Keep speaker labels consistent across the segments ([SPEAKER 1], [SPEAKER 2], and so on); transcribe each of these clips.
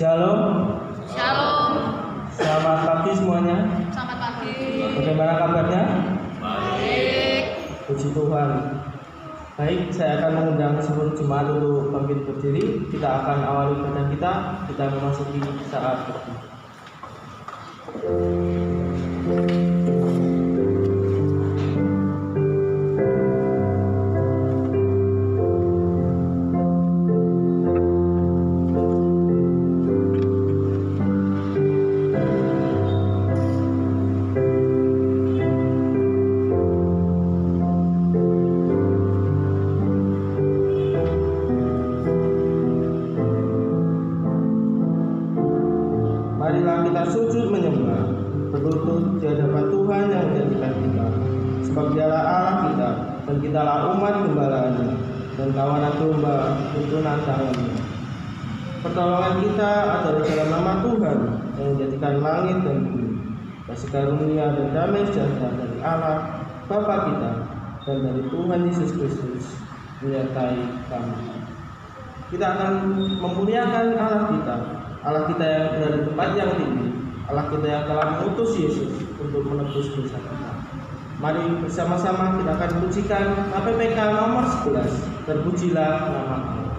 [SPEAKER 1] Shalom.
[SPEAKER 2] Shalom.
[SPEAKER 1] Selamat pagi semuanya.
[SPEAKER 2] Selamat pagi.
[SPEAKER 1] Bagaimana kabarnya?
[SPEAKER 2] Baik.
[SPEAKER 1] Puji Tuhan. Baik, saya akan mengundang seluruh jemaat untuk bangkit berdiri. Kita akan awali ibadah kita memasuki saat berdoa. Marilah kita sujud menyembah, berlutut di hadapan Tuhan yang menjadikan kita. Sebab Dialah Allah kita, dan kitalah umat gembalaannya, dan kawanan domba tuntunan tangannya. Pertolongan kita adalah dalam nama Tuhan yang menjadikan langit dan bumi. Kasih karunia dan damai sejahtera dari Allah Bapa kita dan dari Tuhan Yesus Kristus menyertai kami. Kita akan memuliakan Allah kita yang berada di tempat yang tinggi, Allah kita yang telah mengutus Yesus untuk menebus dosa kita. Mari bersama-sama kita akan pujikan APPK nomor 11, terpujilah nama Allah.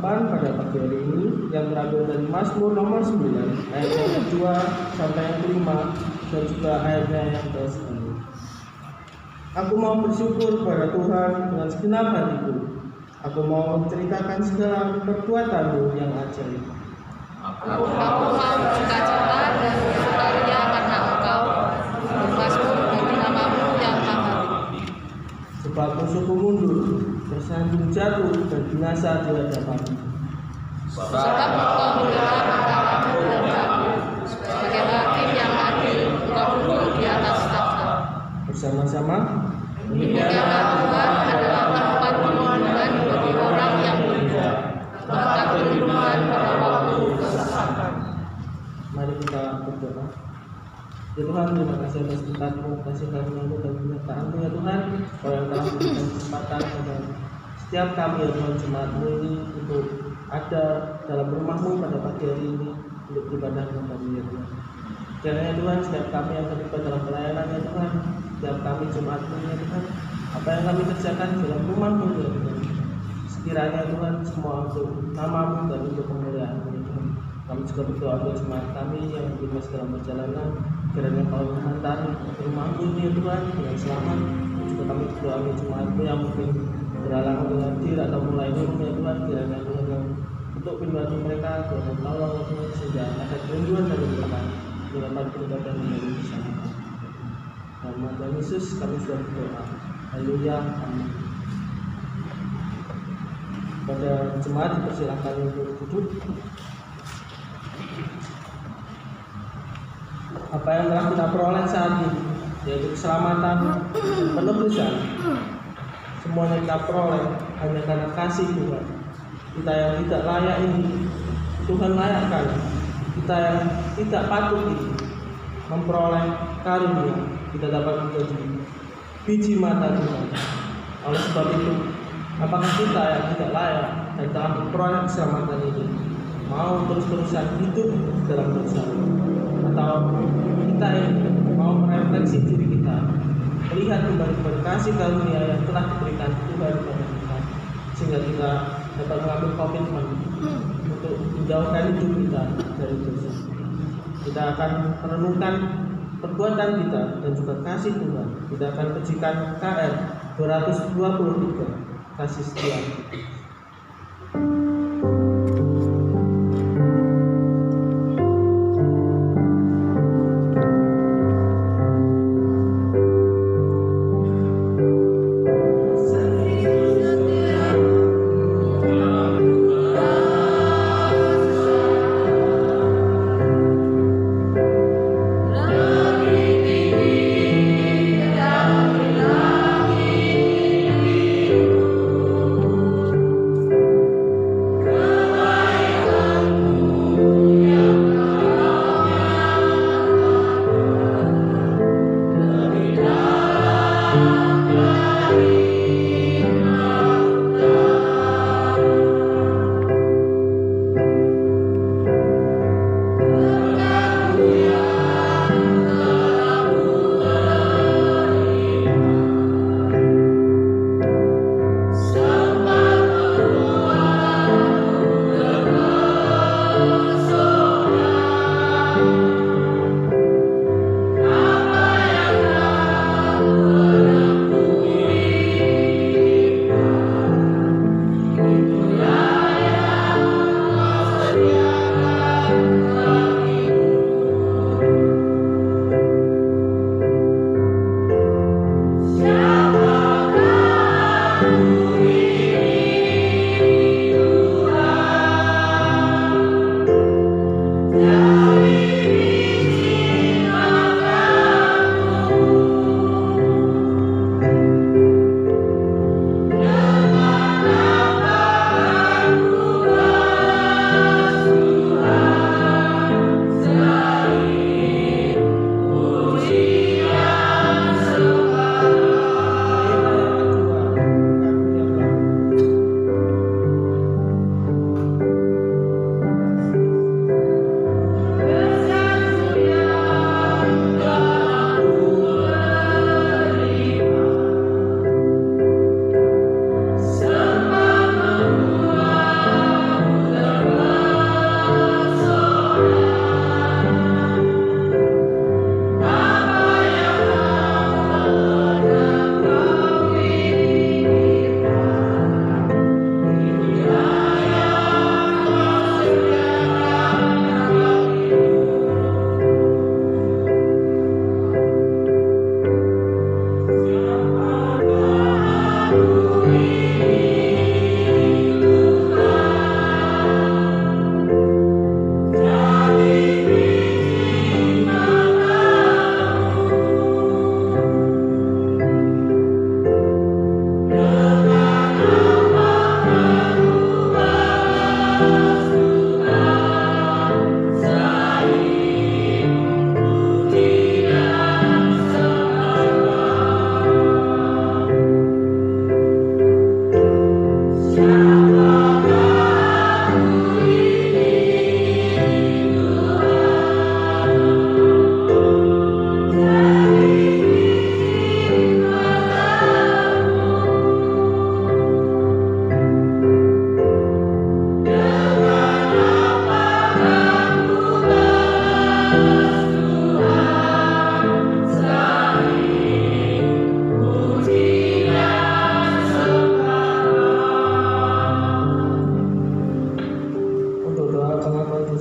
[SPEAKER 1] Pada pagi hari ini yang terambil dari Mazmur nomor 9 ayat yang kedua sampai yang kelima dan juga ayatnya yang ke-10. Aku mau bersyukur kepada Tuhan dengan segenap hatiku. Aku mau menceritakan segala perbuatan-Mu yang ajaib.
[SPEAKER 2] Aku mau bersuka-cita dan bersukaria karena Engkau bermazmur bagi nama-Mu yang maha.
[SPEAKER 1] Sebab musuhku mundur, bersanding jatuh dan binasa di hadapan-Mu.
[SPEAKER 2] Sebab Engkau membela perkara-Mu dan aku, sebagai hakim yang adil, Engkau duduk di atas takhta.
[SPEAKER 1] Bersama-sama,
[SPEAKER 2] demikianlah Tuhan adalah tempat perlindungan bagi orang yang berdoa, tempat perlindungan pada waktu kesesakan.
[SPEAKER 1] Mari kita berdoa. Ya Tuhan, terima kasih atas berkat-Mu, kasih karunia-Mu dan penyertaan-Mu ya Tuhan, Kau yang telah memberikan kesempatan kepada setiap kami ya Tuhan jemaat-Mu ini untuk ada dalam rumah-Mu pada pagi hari ini untuk beribadah kepada-Mu ya Tuhan. Kiranya Tuhan setiap kami yang terlibat dalam pelayanan ya Tuhan, setiap kami Jumat ya Tuhan, apa yang kami kerjakan dalam rumah-Mu ya Tuhan, sekiranya Tuhan semua untuk nama-Mu dan untuk kemuliaan-Mu ya Tuhan. Kami juga berdoa untuk jemaat kami yang masih dalam perjalanan, kiranya Kau menghantar ke rumah-Mu ya Tuhan dengan selamat. Juga kami berdoa untuk jemaat-Mu yang mungkin berhalangan dengan hadir atau mulai minum ya Tuhan, kiranya Tuhan yang untuk pintu mereka Tuhan tolong Tuhan sehingga ada kerinduan dari mereka dalam peribadatan yang bersama. Nama Tuhan Yesus kami sudah berdoa. Haleluya. Amin. Pada jemaat dipersilakan untuk duduk. Apa yang telah kita peroleh saat ini, yaitu keselamatan, penebusan, semuanya kita peroleh hanya karena kasih Tuhan. Kita yang tidak layak ini Tuhan layakkan. Kita yang tidak patut ini memperoleh karunia, kita dapat menjadi biji mata Tuhan. Oleh sebab itu, apakah kita yang tidak layak dan telah memperoleh keselamatan ini mau terus-terusan hidup dalam dosa, atau kita yang mau merefleksi diri kita, melihat kembali kasih karunia yang telah diberikan Tuhan kepada kita, sehingga kita dapat mengambil komitmen untuk menjauhkan hidup kita dari dosa. Kita akan merenungkan perbuatan kita dan juga kasih Tuhan. Kita akan ujikan KR 223, kasih setia.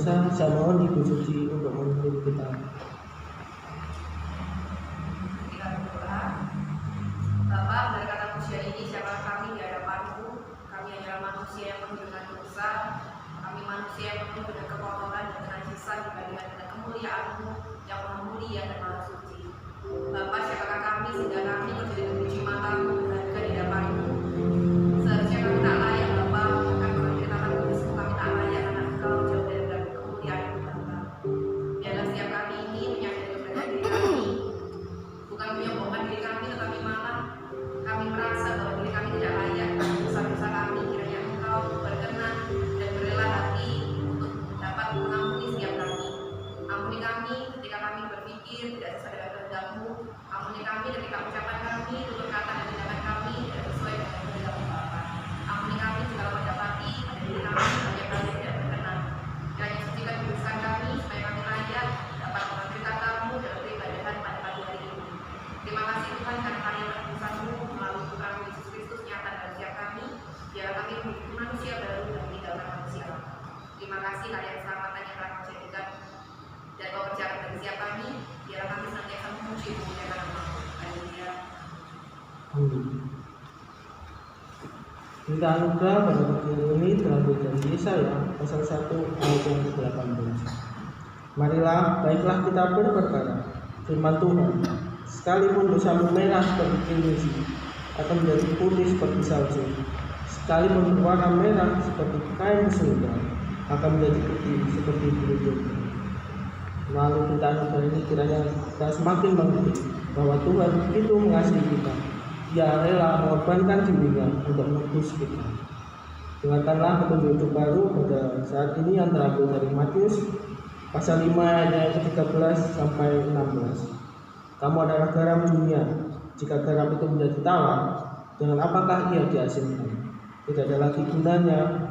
[SPEAKER 1] dosa, saya mohon Ibu Suci untuk memimpin kita.
[SPEAKER 2] Kita berdoa. Bapa, berkata usia ini siapa kami di hadapan-Mu. Kami adalah manusia yang penuh dengan dosa. Kami manusia yang penuh dengan kekotoran dan kenajisan dibandingkan dengan kemuliaan-Mu yang maha mulia dan maha suci. Bapa, siapakah kami sehingga kami berdiri dengan biji mata-Mu berharga di hadapan-Mu. Seharusnya kami tak layak, Bapa, bahkan kalau dikatakan kudus kami tak layak karena Engkau jauh dari kemuliaan-Mu, Bapa. Biarlah setiap kami ini menyadari keberadaan diri kami, bukan menyombongkan diri kami, tetapi malah kami merasa bahwa diri kami tidak layak karena dosa-dosa kami. Kiranya Engkau berkenan dan berrela hati untuk dapat mengampuni setiap kami. Ampuni kami ketika kami berpikir tidak sesuai dengan kehendak-Mu. Ampuni kami ketika ucapan kami, tutur kata dan tindakan kami tidak sesuai dengan kehendak-Mu, Bapa. Ampuni kami jika mendapati ada diri kami banyak kali tidak berkenan. Kiranya sucikan kuduskan kami supaya kami layak dapat mengerti kata-Mu dalam peribadahan pada pagi hari ini. Terima kasih Tuhan karena karya penebusan-Mu melalui Putra Yesus Kristus nyata dalam setiap kami. Biarlah kami menjadi manusia baru dan meninggalkan manusia lama. Terima kasih karya keselamatan yang telah Kau jadikan dan Kau kerjakan bagi setiap kami. Biarlah kami senantiasa memuji memuliakan nama-Mu. Haleluya.
[SPEAKER 1] Amin. Kita anugerah pada pagi ini terambil dari Yesaya pasal 1 ayat yang ke-18. Marilah, baiklah kita berperkara, firman Tuhan. Sekalipun dosamu merah seperti kirmisi, akan menjadi putih seperti salju. Sekalipun berwarna merah seperti kain surga, akan menjadi putih seperti biru domba. Lalu kita anugerah ini kiranya kita semakin mengerti bahwa Tuhan itu mengasihi kita. Dia rela mengorbankan dirinya untuk menebus kita. Dengarkanlah petunjuk hidup baru pada saat ini yang terambil dari Matius pasal 5 ayat 13 sampai 16. Kamu adalah garam dunia. Jika garam itu menjadi tawar, dengan apakah ia diasinkan? Tidak ada lagi gunanya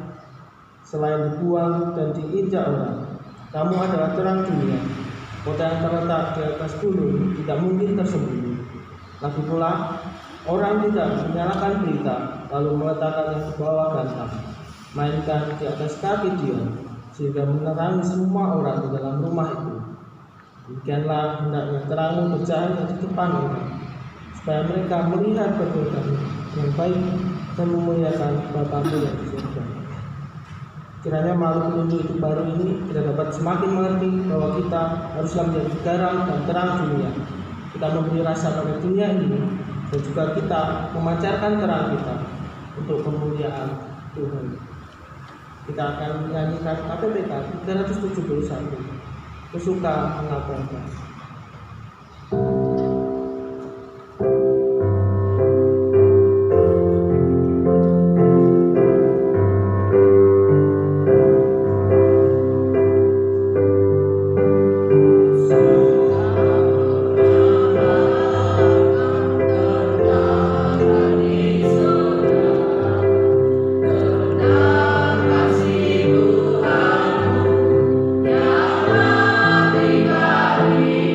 [SPEAKER 1] selain dibuang dan diinjak orang. Kamu adalah terang dunia. Kota yang terletak di atas gunung tidak mungkin tersembunyi. Lagi pula, orang tidak menyalakan pelita lalu meletakkannya di bawah gantang, melainkan di atas kaki dia, sehingga menerangi semua orang di dalam rumah itu. Demikianlah hendaknya terangmu bercahaya di depan orang, supaya mereka melihat perbuatanmu yang baik dan memuliakan Bapa-Mu yang di surga. Kiranya melalui petunjuk hidup baru ini kita dapat semakin mengerti bahwa kita haruslah menjadi garam dan terang dunia. Kita memberi rasa pada dunia ini dan juga kita memancarkan terang kita untuk kemuliaan Tuhan. Kita akan menyanyikan KPPK 371. Kusuka mengabarkan.
[SPEAKER 2] Kasih Tuhan yang lebih baik.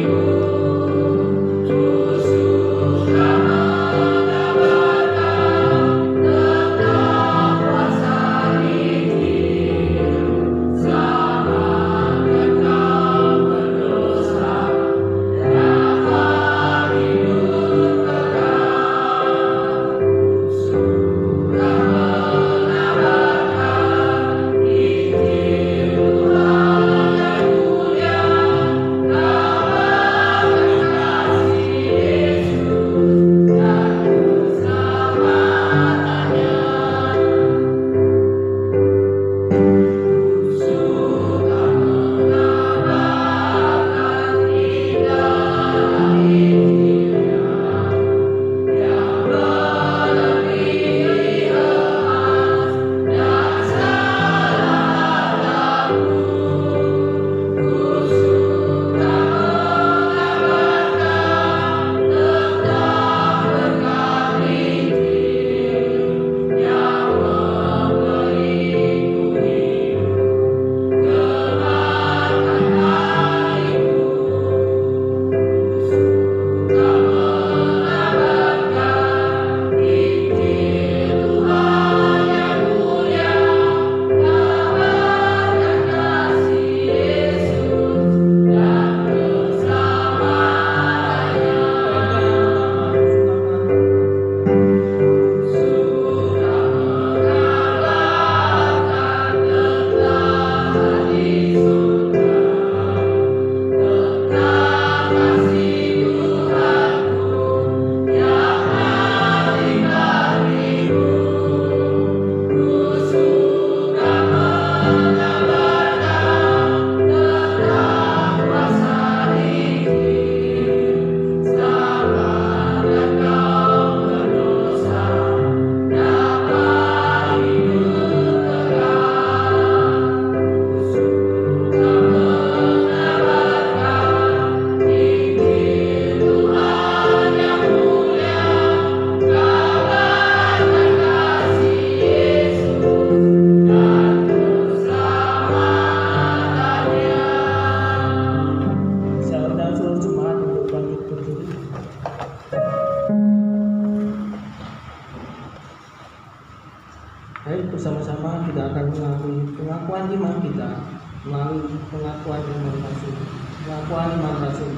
[SPEAKER 1] pengakuan iman Rasul. Pengakuan iman Rasul.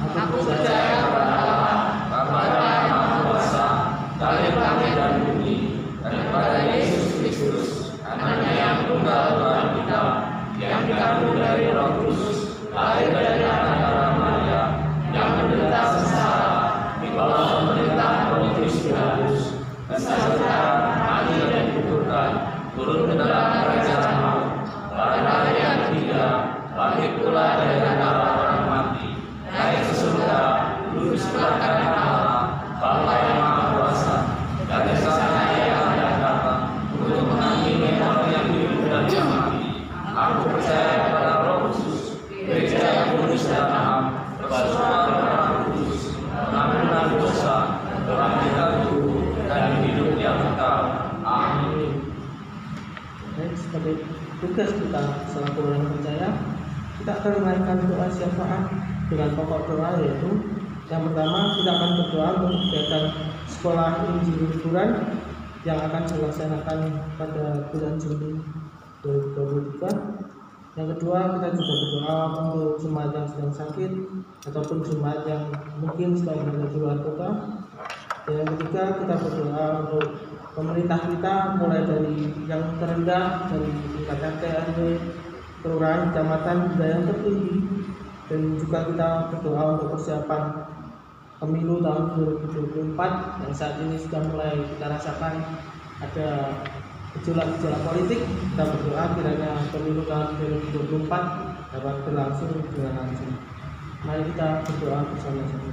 [SPEAKER 3] Aku percaya kepada Allah, Bapa yang Maha Kuasa, Bapa langit dan bumi, dan kepada Yesus Kristus, anaknya yang tunggal Tuhan kita, yang dikandung dari Roh Kudus, lahir dari anak Maria, yang menderita sengsara, di bawah pemerintahan Pontius Pilatus, disayat, mati dan dikuburkan, turun ke dalam kerajaan maut, pada hari yang ketiga, bangkit pula dari antara orang mati, naik ke surga, duduk sebelah kanan Allah, Bapa yang Maha Kuasa, dari sana Ia akan datang untuk menghakimi orang yang hidup dan yang mati. Aku percaya kepada Roh Kudus, Gereja yang kudus dan am, persekutuan orang kudus, pengampunan dosa, kebangkitan tubuh, dan hidup yang kekal. Amin.
[SPEAKER 1] Baik, sebagai tugas kita selaku orang percaya, kita akan menaikkan doa syafaat dengan pokok doa, yaitu yang pertama kita akan berdoa untuk kegiatan sekolah Injil liburan yang akan dilaksanakan pada bulan Juni 2023. Yang kedua, kita juga berdoa untuk jemaat yang sedang sakit ataupun jemaat yang mungkin sedang berada di luar kota. Dan yang ketiga, kita berdoa untuk pemerintah kita, mulai dari yang terendah, dari tingkat RT, RW, kelurahan, kecamatan, hingga yang tertinggi. Dan juga kita berdoa untuk persiapan pemilu tahun 2024 yang saat ini sudah mulai kita rasakan ada gejolak-gejolak politik. Kita berdoa kiranya pemilu tahun 2024 dapat berlangsung dengan lancar. Mari kita berdoa bersama-sama.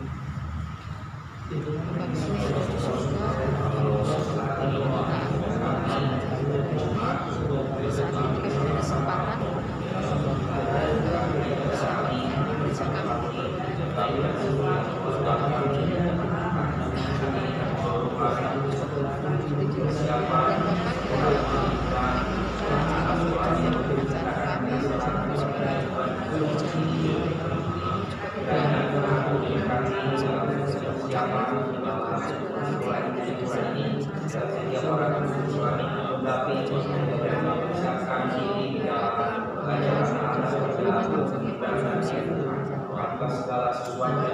[SPEAKER 3] Segala sesuatu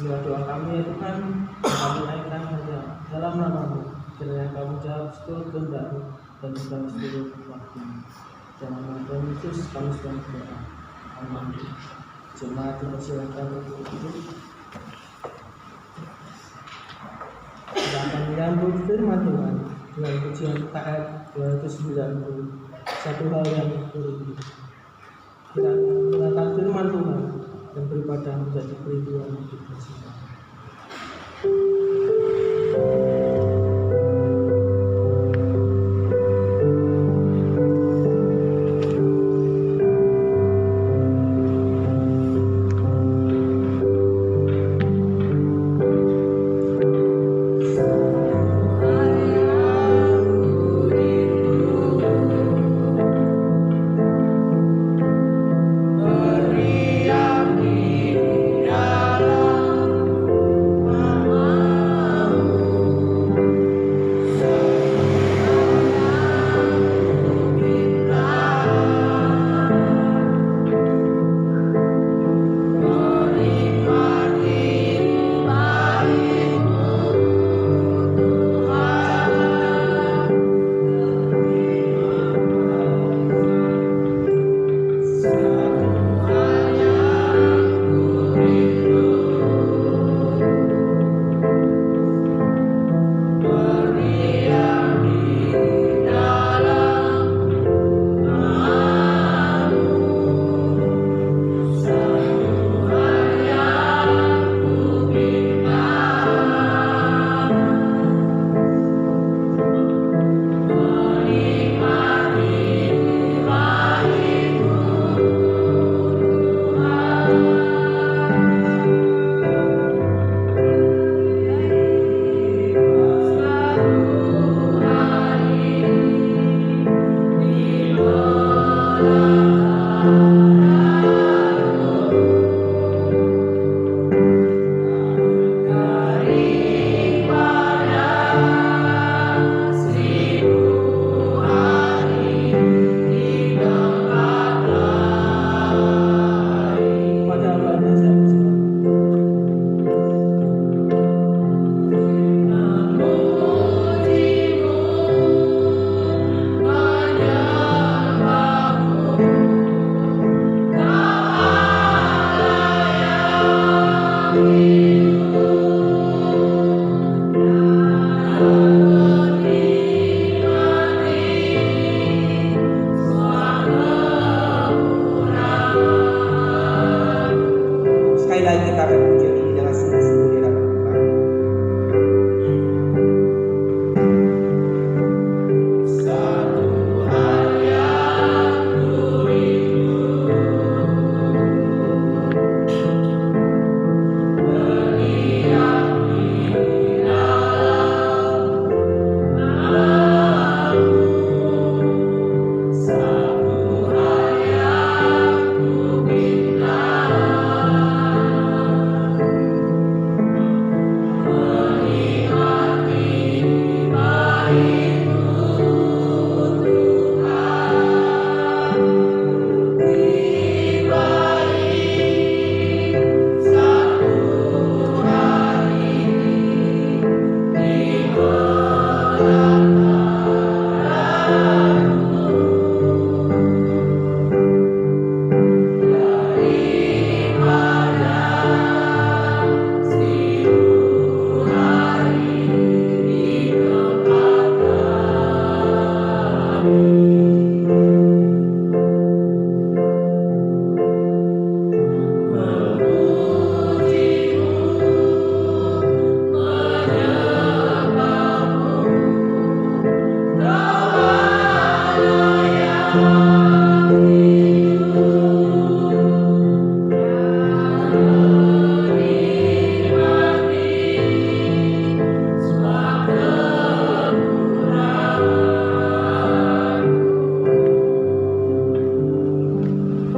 [SPEAKER 1] Inilah doa kami ya Tuhan, kami naikkan hanya dalam nama-Mu, kiranya Kau jawab seluruh kehendak-Mu dan juga seluruh waktu-Mu. Dalam nama Tuhan Yesus kami sedang berdoa. Amin. Jemaat dipersilakan untuk duduk. Kita akan menyambut firman Tuhan dengan pujian KF 290, satu hal yang berbeda. Kita akan mendengarkan firman Tuhan dan beribadah menjadi perinduan kita semua.
[SPEAKER 3] Ayah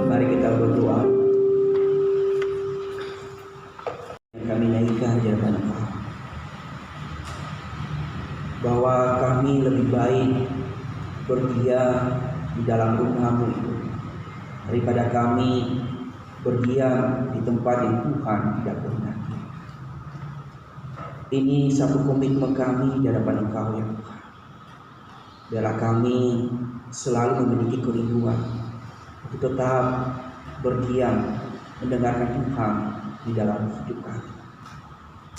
[SPEAKER 4] Mari kita berdoa. Kami naikkan di hadapan Engkau, bahwa kami lebih baik berdiam di dalam rumah-Mu itu daripada kami berdiam di tempat yang Tuhan tidak kehendaki. Ini satu komitmen kami di hadapan Engkau ya Tuhan. Biarlah kami selalu memiliki kerinduan untuk tetap berdiam mendengarkan Tuhan di dalam hidup kami.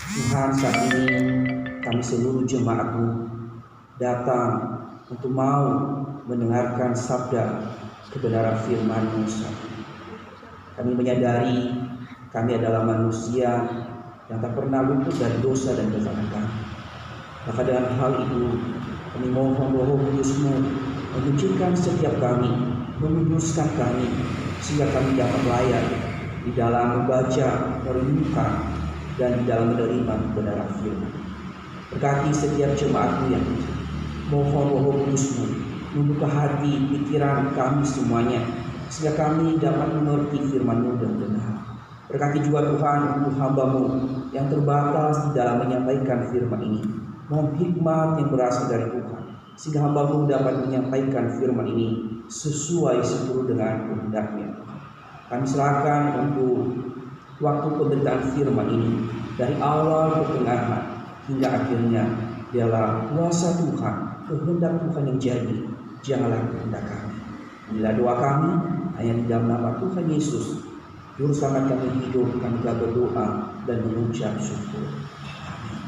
[SPEAKER 4] Tuhan, saat ini kami seluruh jemaat-Mu datang untuk mau mendengarkan sabda kebenaran firman-Mu. Kami menyadari kami adalah manusia yang tak pernah luput dari dosa dan kesalahan kami. Maka dengan hal itu kami mohon Roh Kudus-Mu mencucikan setiap kami, menguduskan kami, sehingga kami dapat layak di dalam membaca, merenungkan, dan di dalam menerima kebenaran firman. Berkati setiap jemaat-Mu yang mohon Roh Kudus-Mu membuka hati, pikiran kami semuanya, sehingga kami dapat mengerti firman-Mu dengan benar. Berkati juga Tuhan untuk hamba-Mu yang terbatas di dalam menyampaikan firman ini. Mohon hikmat yang berasal dari Tuhan, sehingga hamba-Mu dapat menyampaikan firman ini sesuai seturut dengan kehendak-Nya. Kami serahkan untuk waktu pemberitaan firman ini dari awal pertengahan hingga akhirnya. Biarlah kuasa Tuhan, kehendak Tuhan yang jadi, janganlah kehendak kami. Inilah doa kami hanya di dalam nama Tuhan Yesus, Juru Selamat kami hidup. Kami telah berdoa dan mengucap syukur. Amin.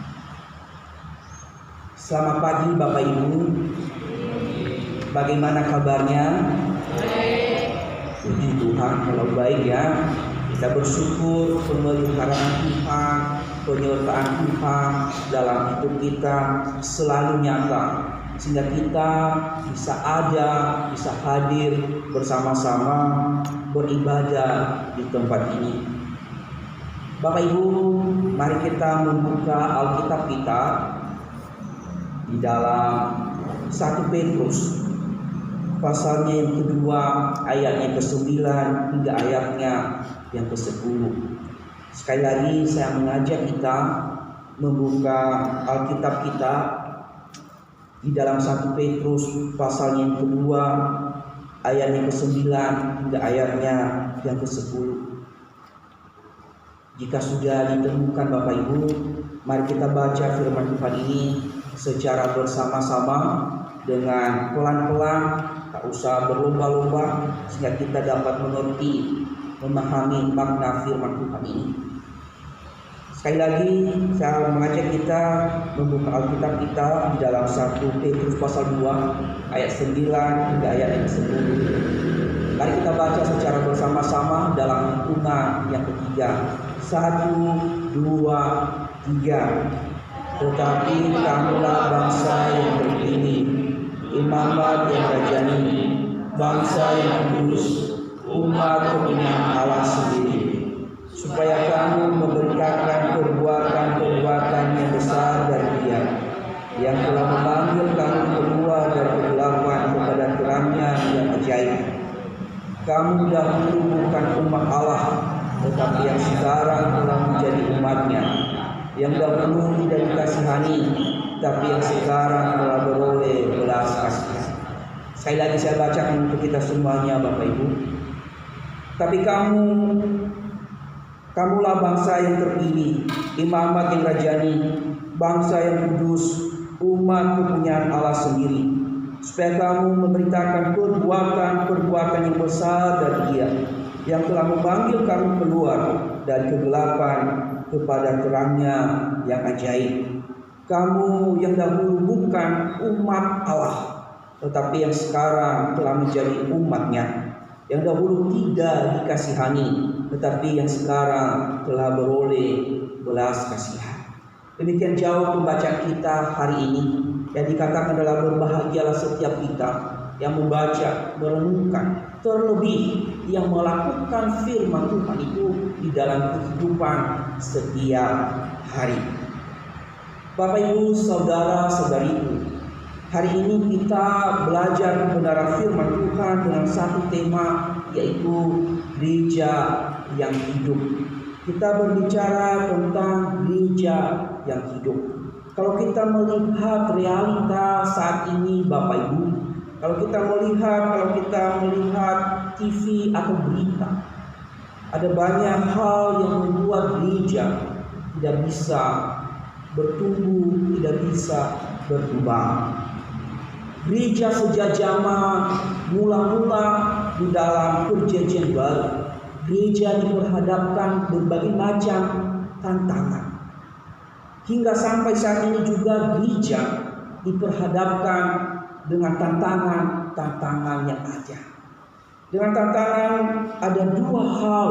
[SPEAKER 4] Selamat pagi Bapak Ibu. Bagaimana kabarnya? Puji Tuhan kalau baik ya. Kita bersyukur pemeliharaan Tuhan, penyertaan Tuhan dalam hidup kita selalu nyata, sehingga kita bisa ada, bisa hadir bersama-sama beribadah di tempat ini. Bapak Ibu, mari kita membuka Alkitab kita di dalam 1 Petrus pasalnya yang kedua, ayatnya ke-9 hingga ayatnya yang ke-10. Sekali lagi saya mengajak kita membuka Alkitab kita di dalam 1 Petrus pasalnya yang kedua, ayatnya ke-9 hingga ayatnya yang ke-10. Jika sudah ditemukan Bapak Ibu, mari kita baca firman Tuhan ini secara bersama-sama dengan pelan-pelan, tak usah berlomba-lomba, sehingga kita dapat mengerti, memahami makna firman Tuhan ini. Sekali lagi saya mengajak kita membuka Alkitab kita di dalam 1 Petrus pasal 2 ayat 9 hingga ayat yang 10. Mari kita baca secara bersama-sama dalam hitungan yang ketiga. 1, 2, 3. Tetapi kamulah bangsa yang terpilih, imamat yang rajani, bangsa yang kudus, umat kepunyaan Allah sendiri, supaya kamu memberitakan perbuatan-perbuatan yang besar dari Dia, yang telah memanggil kamu keluar dari kegelapan kepada terang-Nya yang ajaib. Kamu dahulu bukan umat Allah, tetapi yang sekarang telah menjadi umat-Nya, yang dahulu tidak dikasihani, tapi yang sekarang telah beroleh belas kasihan. Sekali lagi saya bacakan untuk kita semuanya Bapak Ibu. Tapi kamulah bangsa yang terpilih, imamat yang rajani, bangsa yang kudus, umat kepunyaan Allah sendiri, supaya kamu memberitakan perbuatan-perbuatan yang besar dari Dia, yang telah memanggil kamu keluar dari kegelapan kepada terang-Nya yang ajaib. Kamu yang dahulu bukan umat Allah, tetapi yang sekarang telah menjadi umat-Nya, yang dahulu tidak dikasihani, tetapi yang sekarang telah beroleh belas kasihan. Demikian jauh pembacaan kita hari ini, yang dikatakan adalah berbahagialah setiap kita yang membaca, merenungkan, terlebih yang melakukan firman Tuhan itu di dalam kehidupan setiap hari. Bapak, Ibu, saudara-saudariku, hari ini kita belajar kebenaran firman Tuhan dengan satu tema, yaitu gereja yang hidup. Kita berbicara tentang gereja yang hidup. Kalau kita melihat realita saat ini, Bapak Ibu, kalau kita melihat TV atau berita, ada banyak hal yang membuat gereja tidak bisa bertumbuh, tidak bisa berkembang. Gereja sejak zaman mula-mula di dalam perjanjian baru, gereja diperhadapkan berbagai macam tantangan. Hingga sampai saat ini juga gereja diperhadapkan dengan tantangan yang ada. Dengan tantangan ada dua hal,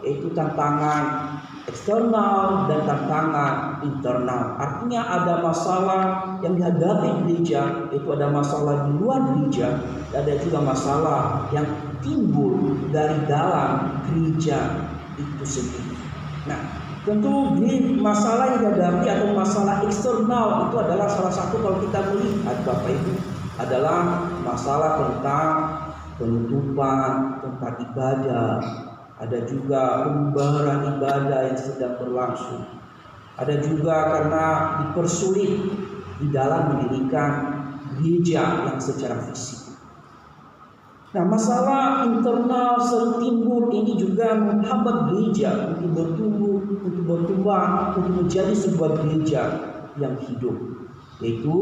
[SPEAKER 4] yaitu tantangan eksternal dan tantangan internal. Artinya ada masalah yang dihadapi gereja, itu ada masalah di luar gereja, dan ada juga masalah yang timbul dari dalam gereja itu sendiri. Nah, tentu masalah yang dihadapi atau masalah eksternal itu adalah salah satu, kalau kita melihat Bapak Ibu, adalah masalah tentang penutupan tempat ibadah. Ada juga pembubaran ibadah yang sedang berlangsung. Ada juga karena dipersulit di dalam mendirikan gereja yang secara fisik. Nah, masalah internal sering timbul ini juga menghambat gereja untuk bertumbuh, untuk berkembang, untuk menjadi sebuah gereja yang hidup. Yaitu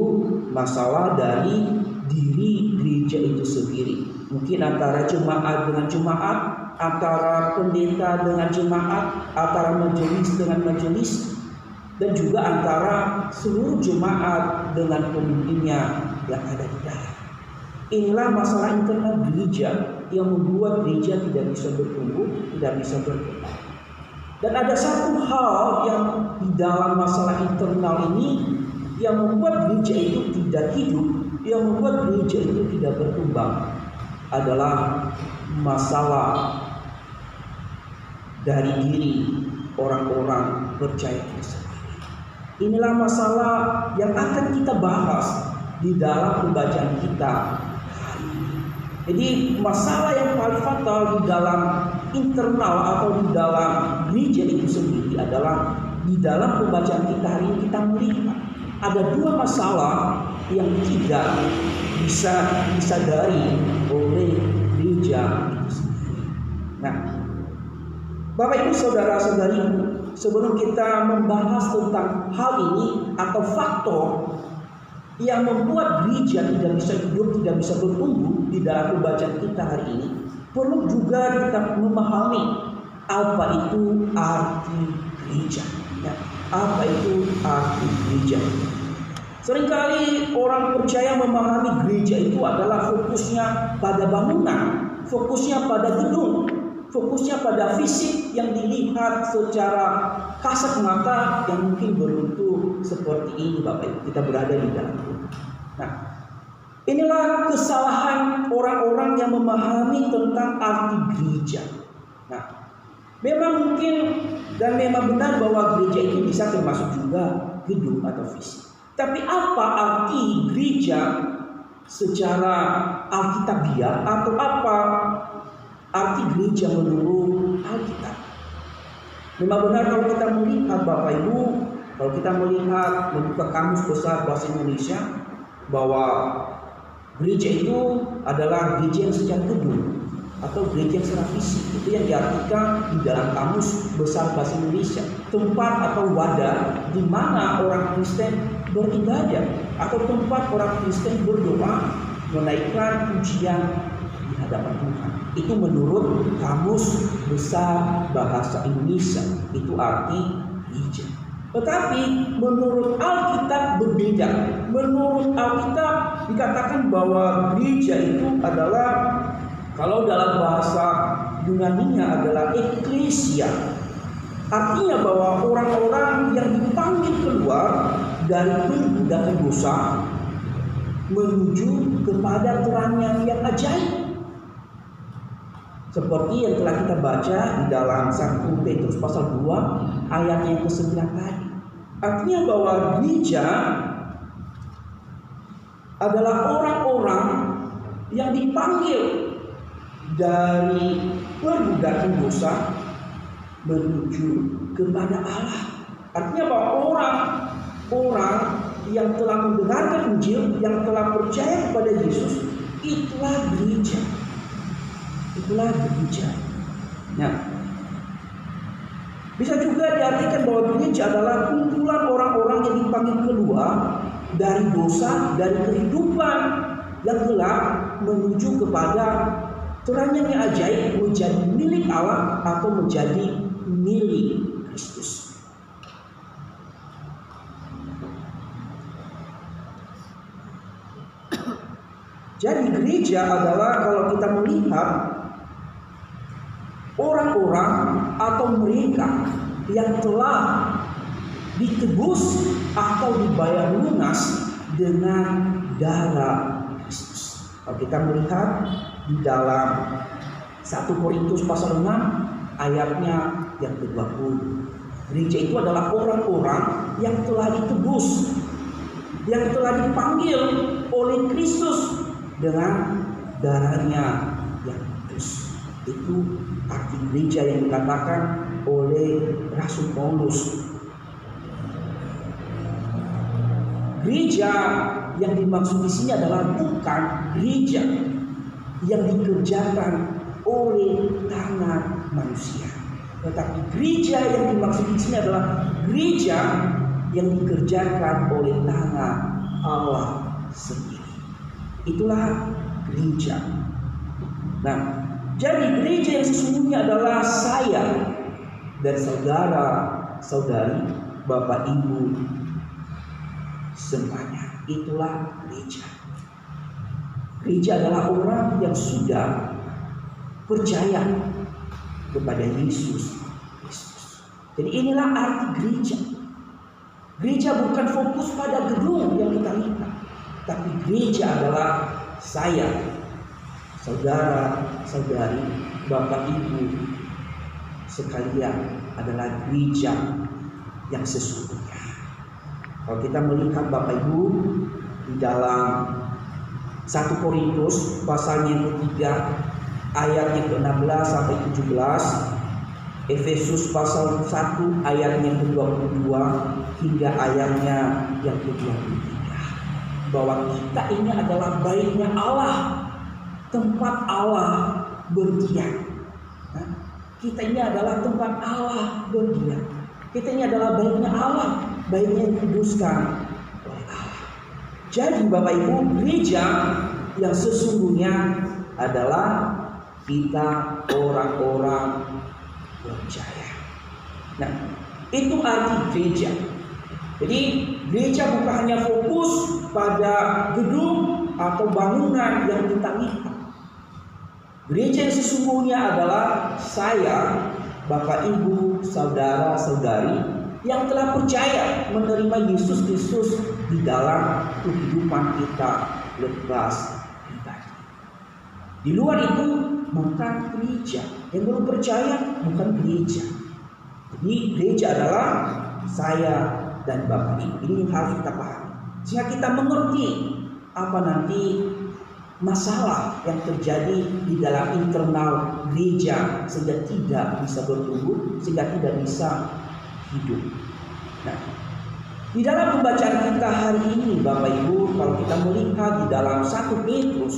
[SPEAKER 4] masalah dari diri gereja itu sendiri. Mungkin antara jemaat dengan jemaat, antara pendeta dengan jemaat, antara majelis dengan majelis, dan juga antara seluruh jemaat dengan pemimpinnya yang ada di dalam. Inilah masalah internal gereja yang membuat gereja tidak bisa bertumbuh, tidak bisa berkembang. Dan ada satu hal yang di dalam masalah internal ini yang membuat gereja itu tidak hidup, yang membuat gereja itu tidak berkembang, adalah masalah dari diri orang-orang percaya Kristus. Inilah masalah yang akan kita bahas di dalam pembacaan kita hari ini. Jadi masalah yang paling fatal di dalam internal atau di dalam gereja itu sendiri adalah di dalam pembacaan kita hari ini kita melihat ada dua masalah yang tidak bisa disadari oleh gereja itu sendiri. Nah, Bapak Ibu saudara-saudariku, sebelum kita membahas tentang hal ini atau faktor yang membuat gereja tidak bisa hidup, tidak bisa bertumbuh di dalam pembacaan kita hari ini, perlu juga kita memahami apa itu arti gereja. Ya, apa itu arti gereja? Seringkali orang percaya memahami gereja itu adalah fokusnya pada bangunan, fokusnya pada gedung, fokusnya pada fisik yang dilihat secara kasat mata yang mungkin beruntung seperti ini, Bapak Ibu, kita berada di dalam rumah. Nah, inilah kesalahan orang-orang yang memahami tentang arti gereja. Nah, memang mungkin dan memang benar bahwa gereja itu bisa termasuk juga gedung atau fisik. Tapi apa arti gereja secara alkitabiah atau apa arti gereja menurut Alkitab? Memang benar kalau kita melihat Bapak Ibu, kalau kita melihat membuka kamus besar bahasa Indonesia, bahwa gereja itu adalah gereja yang secara gedung atau gereja yang secara fisik. Itu yang diartikan di dalam kamus besar bahasa Indonesia, tempat atau wadah di mana orang Kristen beribadah atau tempat orang Kristen berdoa, menaikkan pujian di hadapan Tuhan. Itu menurut kamus besar bahasa Indonesia, itu arti gereja. Tetapi menurut Alkitab berbeda. Menurut Alkitab dikatakan bahwa gereja itu adalah, kalau dalam bahasa Yunaninya adalah eklesia. Artinya bahwa orang-orang yang dipanggil keluar dari perbudakan dosa menuju kepada terang yang ajaib. Seperti yang telah kita baca di dalam 1 Petrus pasal 2 ayat yang ke-9 tadi. Artinya bahwa gereja adalah orang-orang yang dipanggil dari perbudakan dosa menuju kepada Allah. Artinya bahwa orang-orang yang telah mendengarkan Injil, yang telah percaya kepada Yesus, itulah gereja. Itulah gereja. Nah, bisa juga diartikan bahwa gereja adalah kumpulan orang-orang yang dipanggil keluar dari dosa, dari kehidupan yang gelap menuju kepada terang yang ajaib, menjadi milik Allah atau menjadi milik Kristus. Jadi gereja adalah, kalau kita melihat, orang-orang atau mereka yang telah ditebus atau dibayar lunas dengan darah Kristus. Kalau kita melihat di dalam 1 Korintus pasal 6 ayatnya yang ke-20, gereja itu adalah orang-orang yang telah ditebus, yang telah dipanggil oleh Kristus dengan darahnya yang kudus. Itu arti gereja yang dikatakan oleh Rasul Paulus. Gereja yang dimaksud di sini adalah bukan gereja yang dikerjakan oleh tangan manusia, tetapi gereja yang dimaksud di sini adalah gereja yang dikerjakan oleh tangan Allah sendiri. Itulah gereja. Nah, jadi gereja yang sesungguhnya adalah saya dan saudara-saudari, Bapak Ibu semuanya. Itulah gereja. Gereja adalah orang yang sudah percaya kepada Yesus Kristus. Jadi inilah arti gereja. Gereja bukan fokus pada gedung yang kita lihat, tapi gereja adalah saya, saudara-saudari, Bapak Ibu sekalian, adalah gereja yang sesungguhnya. Kalau kita melihat Bapak Ibu di dalam 1 Korintus pasalnya yang ketiga ayatnya ke-16 sampai 17, Efesus pasal 1 ayatnya ke-22 hingga ayatnya yang ke-23, bahwa kita ini adalah baiknya Allah, tempat Allah berdiam. Kita ini adalah tempat Allah berdiam. Kita ini adalah baiknya Allah, baiknya yang dikuduskan oleh Allah. Jadi Bapak Ibu, gereja yang sesungguhnya adalah kita orang-orang percaya. Nah, itu arti gereja. Jadi gereja bukan hanya fokus pada gedung atau bangunan yang kita lihat. Gereja yang sesungguhnya adalah saya, Bapak Ibu, saudara-saudari yang telah percaya menerima Yesus Kristus di dalam kehidupan kita lepas pribadi. Di luar itu bukan gereja. Yang belum percaya bukan gereja. Jadi gereja adalah saya dan Bapak Ibu. Ini yang harus kita pahami, sehingga kita mengerti apa nanti masalah yang terjadi di dalam internal gereja, sehingga tidak bisa bertumbuh, sehingga tidak bisa hidup. Nah, di dalam pembacaan kita hari ini Bapak Ibu, kalau kita melihat di dalam 1 Petrus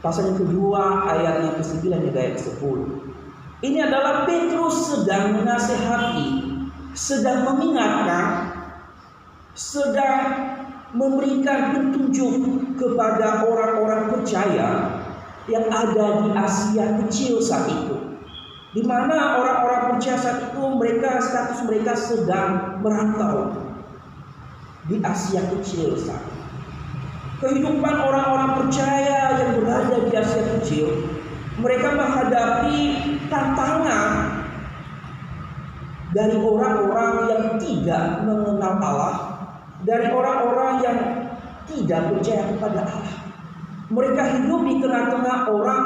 [SPEAKER 4] pasal yang kedua ayatnya ke-9 hingga ayat ke-10, ini adalah Petrus sedang menasihati, sedang mengingatkan, sedang memberikan petunjuk kepada orang-orang percaya yang ada di Asia kecil saat itu. di mana orang-orang percaya saat itu status mereka sedang merantau di Asia Kecil saat itu. Kehidupan orang-orang percaya yang berada di Asia Kecil, mereka menghadapi tantangan dari orang-orang yang tidak mengenal Allah, dari orang-orang yang tidak percaya kepada Allah. Mereka hidup di tengah-tengah orang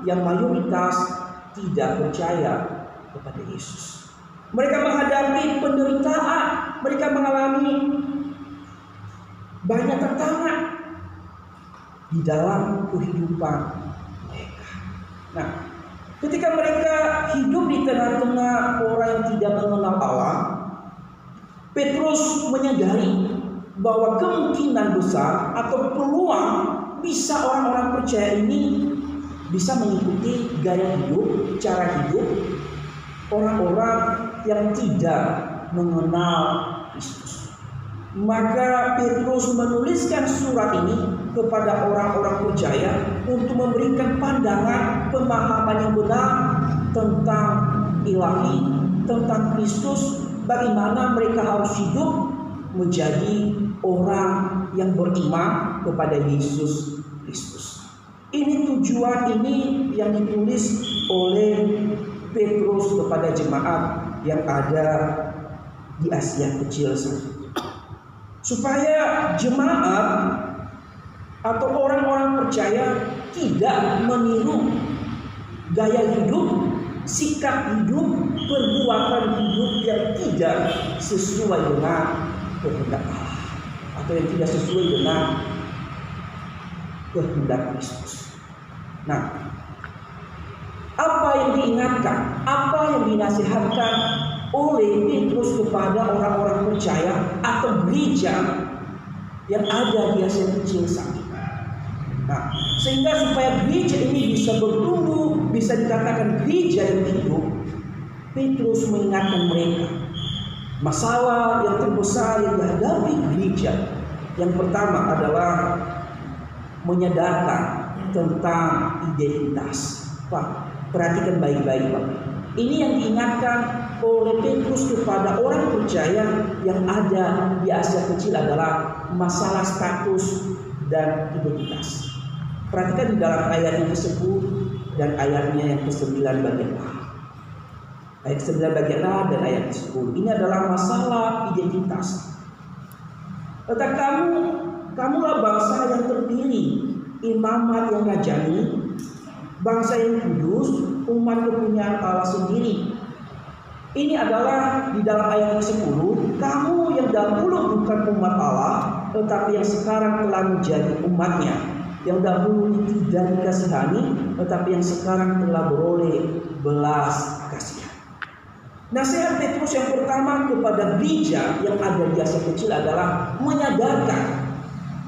[SPEAKER 4] yang mayoritas tidak percaya kepada Yesus. Mereka menghadapi penderitaan, mereka mengalami banyak tantangan di dalam kehidupan mereka. Nah, ketika mereka hidup di tengah-tengah orang yang tidak mengenal Allah, Petrus menyadari bahwa kemungkinan besar atau peluang bisa orang-orang percaya ini bisa mengikuti gaya hidup, cara hidup orang-orang yang tidak mengenal Kristus. Maka Petrus menuliskan surat ini kepada orang-orang percaya untuk memberikan pandangan pemahaman yang benar tentang ilahi, tentang Kristus, bagaimana mereka harus hidup menjadi orang yang beriman kepada Yesus Kristus. Ini tujuan ini yang ditulis oleh Petrus kepada jemaat yang ada di Asia Kecil, supaya jemaat atau orang-orang percaya tidak meniru gaya hidup, sikap hidup, perbuatan hidup yang tidak sesuai dengan kehendak Allah atau yang tidak sesuai dengan kehendak Kristus. Nah, apa yang diingatkan, apa yang dinasihatkan oleh Petrus kepada orang-orang percaya atau gereja yang ada di Asia Kecil saat ini? Nah, sehingga supaya gereja ini bisa bertumbuh, bisa dikatakan gereja yang hidup, Petrus mengingatkan mereka masalah yang terbesar yang dihadapi gereja. Yang pertama adalah menyadarkan tentang identitas. Pak, perhatikan baik-baik, Pak. Ini yang diingatkan oleh Petrus kepada orang percaya yang ada di Asia Kecil adalah masalah status dan identitas. Perhatikan di dalam ayat yang ke-10 dan ayatnya yang ke-9 bagian A. Ayat 9 bagian A dan ayat 10. Ini adalah masalah identitas. Kata kamulah bangsa yang terpilih, imamat yang rajani, bangsa yang kudus, umat kepunyaan Allah sendiri. Ini adalah di dalam ayat ke-10, kamu yang dahulu bukan umat Allah, tetapi yang sekarang telah menjadi umatnya. Yang dahulu tidak dikasihani, tetapi yang sekarang telah beroleh belas kasihan. Nasihat Petrus yang pertama kepada gereja yang ada di Asia Kecil adalah menyadarkan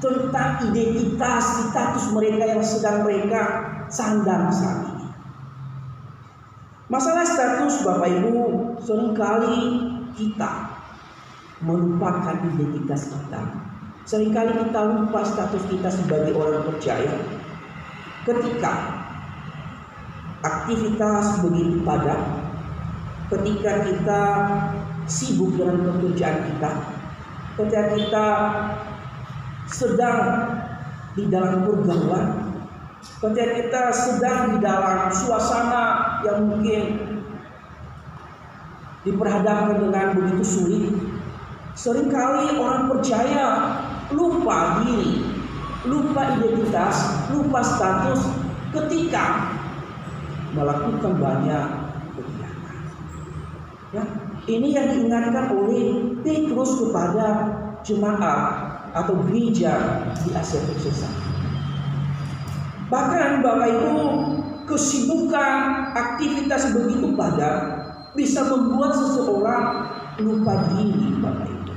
[SPEAKER 4] tentang identitas, status mereka yang sedang mereka sandang saat ini. Masalah status, Bapak Ibu, seringkali kita melupakan identitas kita. Seringkali kita lupa status kita sebagai orang percaya. Ketika aktivitas begitu padat, ketika kita sibuk dengan pekerjaan kita, ketika kita sedang di dalam pergaulan, ketika kita sedang di dalam suasana yang mungkin diperhadapkan dengan begitu sulit, seringkali orang percaya lupa diri, lupa identitas, lupa status ketika melakukan banyak kegiatan. Ya, ini yang diingatkan oleh Petrus kepada jemaat atau gereja di Asia Kecil. Bahkan Bapak Ibu, kesibukan aktivitas begitu padat bisa membuat seseorang lupa diri, Bapak Ibu.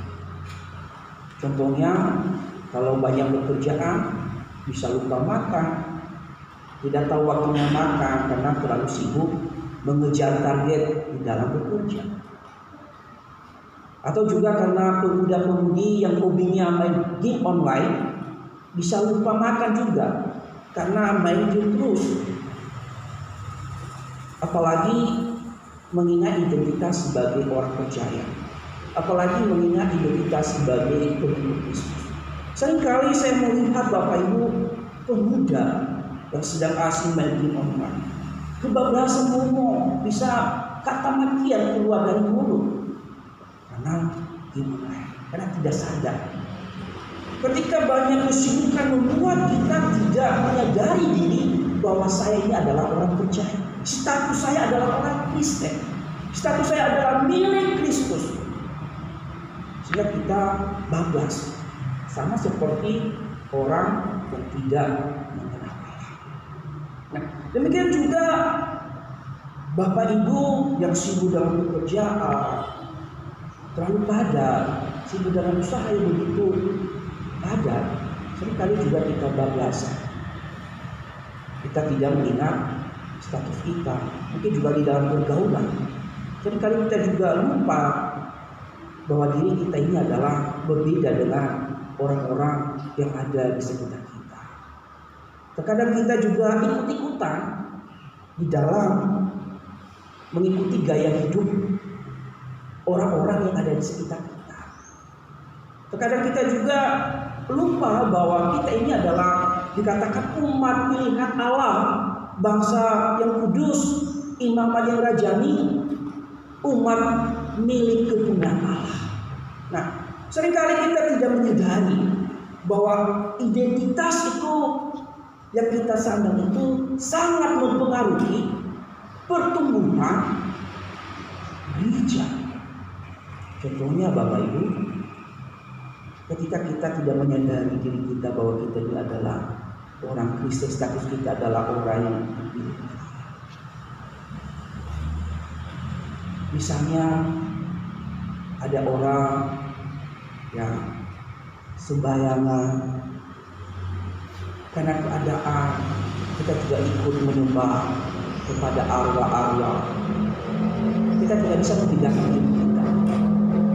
[SPEAKER 4] Contohnya, kalau banyak pekerjaan bisa lupa makan, tidak tahu waktunya makan karena terlalu sibuk mengejar target di dalam bekerja. Atau juga karena pemuda-pemudi yang hobinya main game online bisa lupa makan juga karena main game terus. Apalagi mengingat identitas sebagai orang percaya, apalagi mengingat identitas sebagai pengikut Kristus. Seringkali saya melihat Bapak Ibu pemuda yang sedang asing main game online, kebablasan ngomong, bisa kata makian keluar dari mulut karena game online, karena tidak sadar. Ketika banyak kesibukan membuat kita tidak menyadari diri bahwa saya ini adalah orang percaya. Status saya adalah orang Kristen. Status saya adalah milik Kristus. Sehingga kita bablas. Sama seperti orang yang tidak mengenal Allah. Nah, demikian juga Bapak Ibu yang sibuk dalam pekerjaan, terlalu padat, sibuk dalam usaha yang begitu padat, seringkali juga kita bablasan. Kita tidak mengingat status kita, mungkin juga di dalam pergaulan. Seringkali kita juga lupa bahwa diri kita ini adalah berbeda dengan orang-orang yang ada di sekitar kita. Terkadang kita juga ikut-ikutan di dalam mengikuti gaya hidup orang-orang yang ada di sekitar kita. Terkadang kita juga lupa bahwa kita ini adalah dikatakan umat pilihan Allah, bangsa yang kudus, imamat yang rajani, umat milik kepunyaan Allah. Nah, seringkali kita tidak menyadari bahwa identitas itu yang kita sandang itu sangat mempengaruhi pertumbuhan gereja. Contohnya Bapak Ibu, ketika kita tidak menyadari diri kita bahwa kita ini adalah orang Kristen, status kita adalah orang yang dipilih. Misalnya ada orang yang sembayangan karena keadaan, kita tidak ikut menyembah kepada arwah-arwah. Kita tidak bisa membedakan diri kita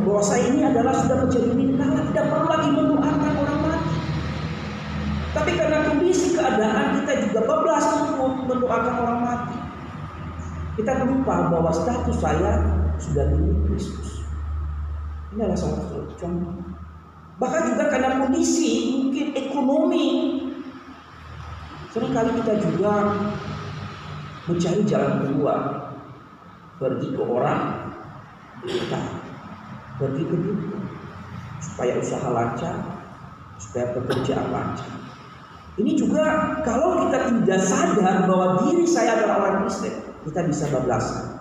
[SPEAKER 4] bahwa saya ini adalah sudah menjadi milik Allah, tidak perlu lagi mendoakan orang mati. Tapi karena kondisi keadaan kita juga bablas untuk mendoakan orang mati, kita lupa bahwa status saya sudah milik Kristus. Ini adalah salah satu contoh. Bahkan juga karena kondisi mungkin ekonomi, seringkali kita juga mencari jalan keluar, pergi ke orang, kita pergi ke dukun, supaya usaha lancar, supaya pekerjaan lancar. Ini juga kalau kita tidak sadar bahwa diri saya adalah orang Kristen, kita bisa bablasan.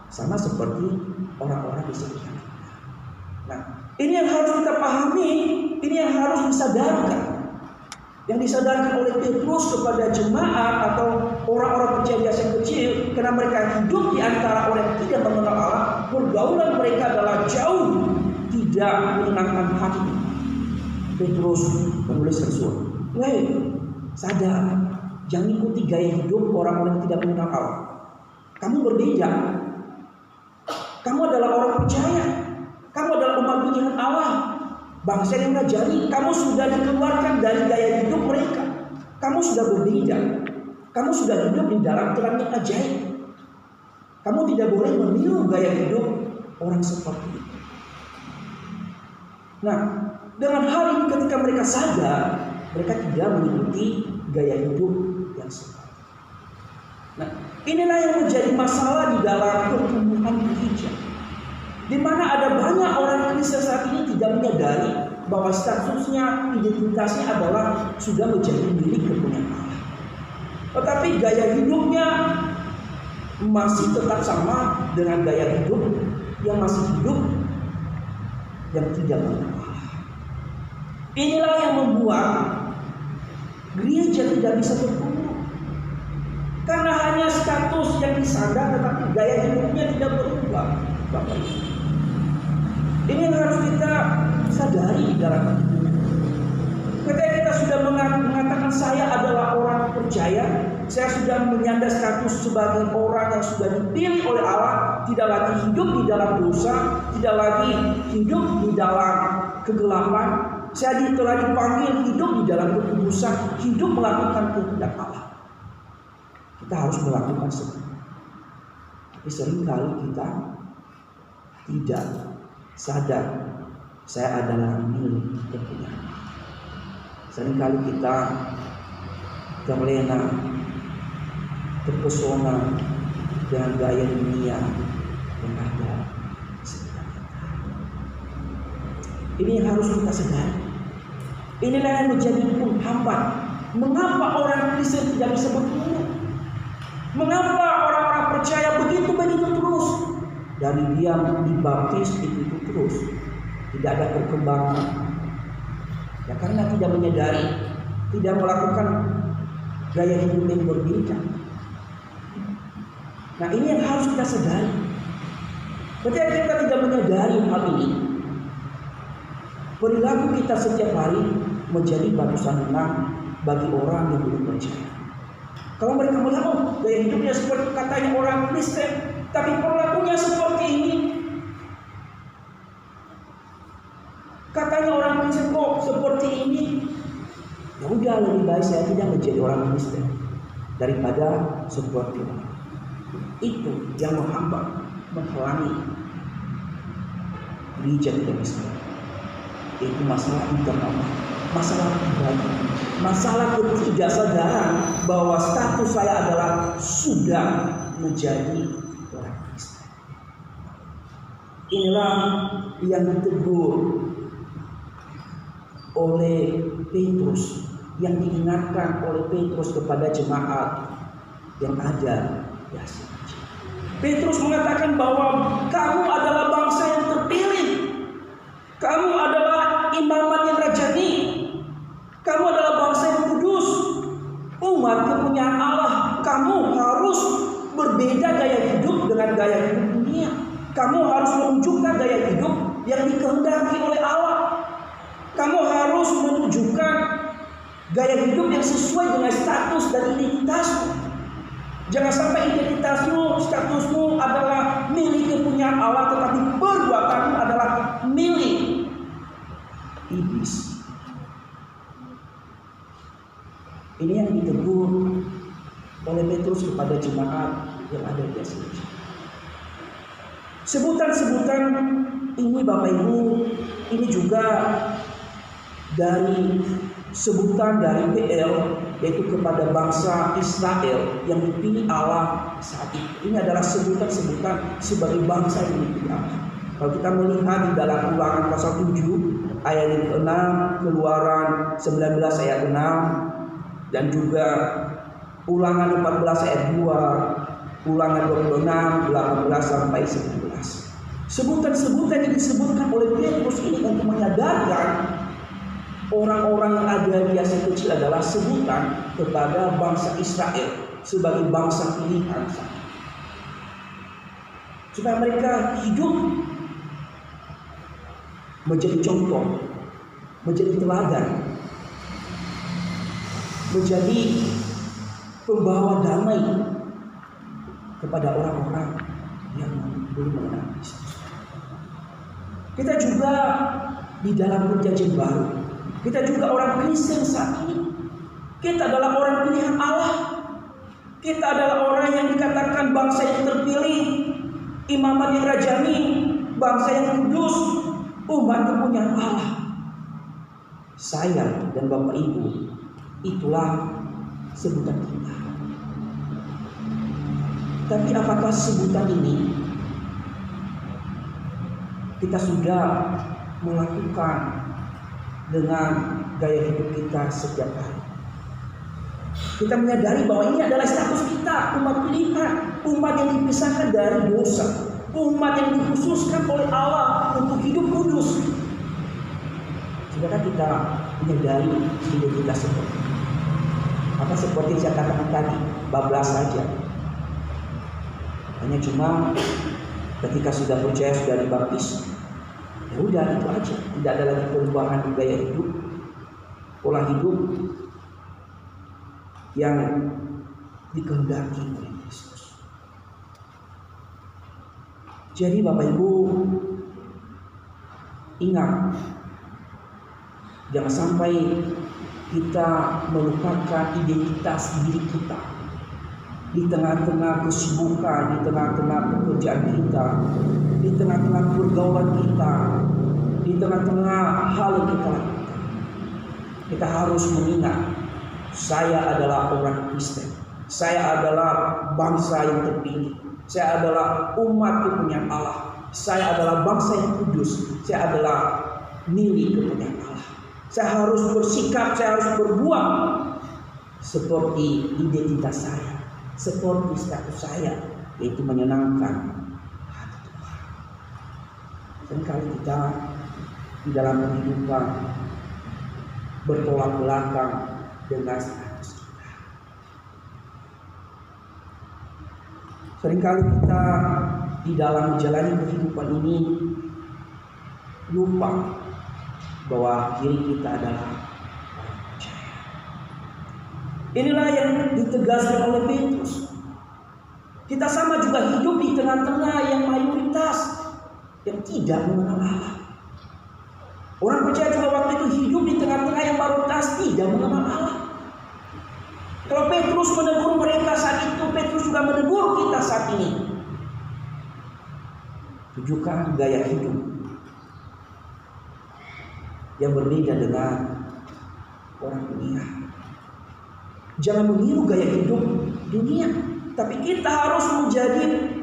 [SPEAKER 4] Sama seperti orang-orang di sekitar kita. Nah, ini yang harus kita pahami, ini yang harus disadarkan. Yang disadarkan oleh Petrus kepada jemaat atau orang-orang percaya yang kecil, karena mereka hidup di antara orang yang tidak mengenal Allah, pergaulan mereka adalah jauh tidak menyenangkan hati. Petrus menulis Rasul, sadar, jangan ikuti gaya hidup orang-orang yang tidak mengenal Allah. Kamu berbeda. Kamu adalah orang percaya. Kamu adalah umat pilihan Allah, bangsa yang rajani. Kamu sudah dikeluarkan dari gaya hidup mereka. Kamu sudah berbeda. Kamu sudah hidup di dalam terang yang ajaib. Kamu tidak boleh meniru gaya hidup orang seperti itu. Nah, dengan hal ini ketika mereka sadar, mereka tidak mengikuti gaya hidup yang seperti itu. Nah, inilah yang menjadi masalah di dalam pertumbuhan gereja, di mana ada banyak orang Kristen saat ini tidak menyadari bahwa statusnya, identitasnya adalah sudah menjadi milik kepunyaan Allah. Tetapi gaya hidupnya masih tetap sama dengan gaya hidup yang masih hidup yang tidak mengenal Allah. Inilah yang membuat gereja tidak bisa bertumbuh, karena hanya status yang disandang tetapi gaya hidupnya tidak berubah. Bapak Ibu, ini yang harus kita sadari di dalam hati. Ketika kita sudah mengatakan saya adalah orang percaya, saya sudah menyandang status sebagai orang yang sudah dipilih oleh Allah, tidak lagi hidup di dalam dosa, tidak lagi hidup di dalam kegelapan. Saya telah dipanggil hidup di dalam kekudusan, hidup melakukan kehendak Allah. Kita harus melakukan semua. Tapi seringkali kita tidak sadar saya adalah milik Tuhan. Seringkali kita terlena, terpesona dengan gaya dunia yang ada sekitar kita. Ini yang harus kita sadari. Inilah yang menjadi penghambat. Mengapa orang Kristen tidak bisa bertumbuh? Mengapa orang-orang percaya begitu terus? Dari dia dibaptis itu terus, tidak ada perkembangan. Ya karena tidak menyadari, tidak melakukan gaya hidup yang berbeda. Nah ini yang harus kita sadari. Ketika kita tidak menyadari hal ini, perilaku kita setiap hari menjadi batu sandungan bagi orang yang belum percaya. Kalau mereka melihat, gaya hidupnya seperti katanya orang Kristen, tapi perilakunya seperti ini. Katanya orang Kristen kok seperti ini. Ya udah, lebih baik saya tidak menjadi orang Kristen daripada seperti orang. Itu yang menghambat, menghalangi gereja kita bisa. Itu masalah internal, masalah pribadi, masalah ketidaksadaran bahwa status saya adalah sudah menjadi orang Kristen. Inilah yang ditegur oleh Petrus, yang diingatkan oleh Petrus kepada jemaat yang ada di Asia. Petrus mengatakan bahwa kamu adalah bangsa yang terpilih, kamu adalah imamat yang rajani, kamu adalah bangsa yang kudus, umat kepunyaan Allah. Kamu harus berbeda gaya hidup dengan gaya hidup dunia. Kamu harus menunjukkan gaya hidup yang dikehendaki oleh Allah. Kamu harus menunjukkan gaya hidup yang sesuai dengan status dan identitasmu. Jangan sampai identitasmu, statusmu adalah milik kepunyaan Allah, tetapi perbuatanmu adalah milik iblis. Ini yang ditegur oleh Petrus kepada jemaat yang ada di Asia. Sebutan-sebutan ini Bapak Ibu, ini juga dari sebutan dari PL, yaitu kepada bangsa Israel yang dipilih Allah saat itu. Ini adalah sebutan-sebutan sebagai bangsa yang dipilih Allah. Kalau kita melihat di dalam Ulangan pasal 7 ayat yang ke-6, Keluaran 19 ayat 6, dan juga Ulangan 14 ayat 2, Ulangan 26 18 sampai 19. Sebutan-sebutan yang disebutkan oleh Petrus ini untuk menyadarkan orang-orang yang ada di Asia Kecil adalah sebutan kepada bangsa Israel sebagai bangsa pilihan, supaya mereka hidup menjadi contoh, menjadi teladan, menjadi pembawa damai kepada orang-orang yang belum mengenal Kristus. Kita juga di dalam perjanjian baru, kita juga orang Kristen saat ini. Kita adalah orang pilihan Allah. Kita adalah orang yang dikatakan bangsa yang terpilih, imamat yang rajani, bangsa yang kudus, umat kepunyaan Allah. Saya dan Bapak Ibu, itulah sebutan kita. Tapi apakah sebutan ini kita sudah melakukan dengan gaya hidup kita setiap hari? Kita menyadari bahwa ini adalah status kita, umat pilihan, umat yang dipisahkan dari dosa, umat yang dikhususkan oleh Allah untuk hidup kudus. Sudahkah kita menyadari identitas seperti ini? Apa seperti saya katakan tadi, bablas saja? Hanya cuma ketika sudah percaya, sudah dibaptis, ya udah itu aja. Tidak ada lagi perubahan di gaya hidup, pola hidup yang dikehendaki oleh Kristus. Jadi Bapak Ibu, ingat, jangan sampai kita melupakan identitas diri kita. di tengah-tengah kesibukan, di tengah-tengah pekerjaan kita, di tengah-tengah pergaulan kita, di tengah-tengah hal yang kita lakukan. Kita harus mengingat, saya adalah orang Kristen, saya adalah bangsa yang terpilih, saya adalah umat kepunyaan Allah, saya adalah bangsa yang kudus, saya adalah milik kepunyaan Allah. Saya harus bersikap, saya harus berbuat seperti identitas saya, seperti status saya, yaitu menyenangkan hati Tuhan. Seringkali kita di dalam kehidupan bertolak belakang dengan status kita. Seringkali kita di dalam menjalani kehidupan ini lupa bahwa diri kita adalah orang percaya. Inilah yang ditegaskan oleh Petrus. Kita sama juga hidup di tengah-tengah yang mayoritas yang tidak mengenal Allah. Orang percaya juga waktu itu hidup di tengah-tengah yang mayoritas tidak mengenal Allah. Kalau Petrus menegur mereka saat itu, Petrus juga menegur kita saat ini. Tunjukkan gaya hidup yang berbeda dengan orang dunia. Jangan meniru gaya hidup dunia, tapi kita harus menjadi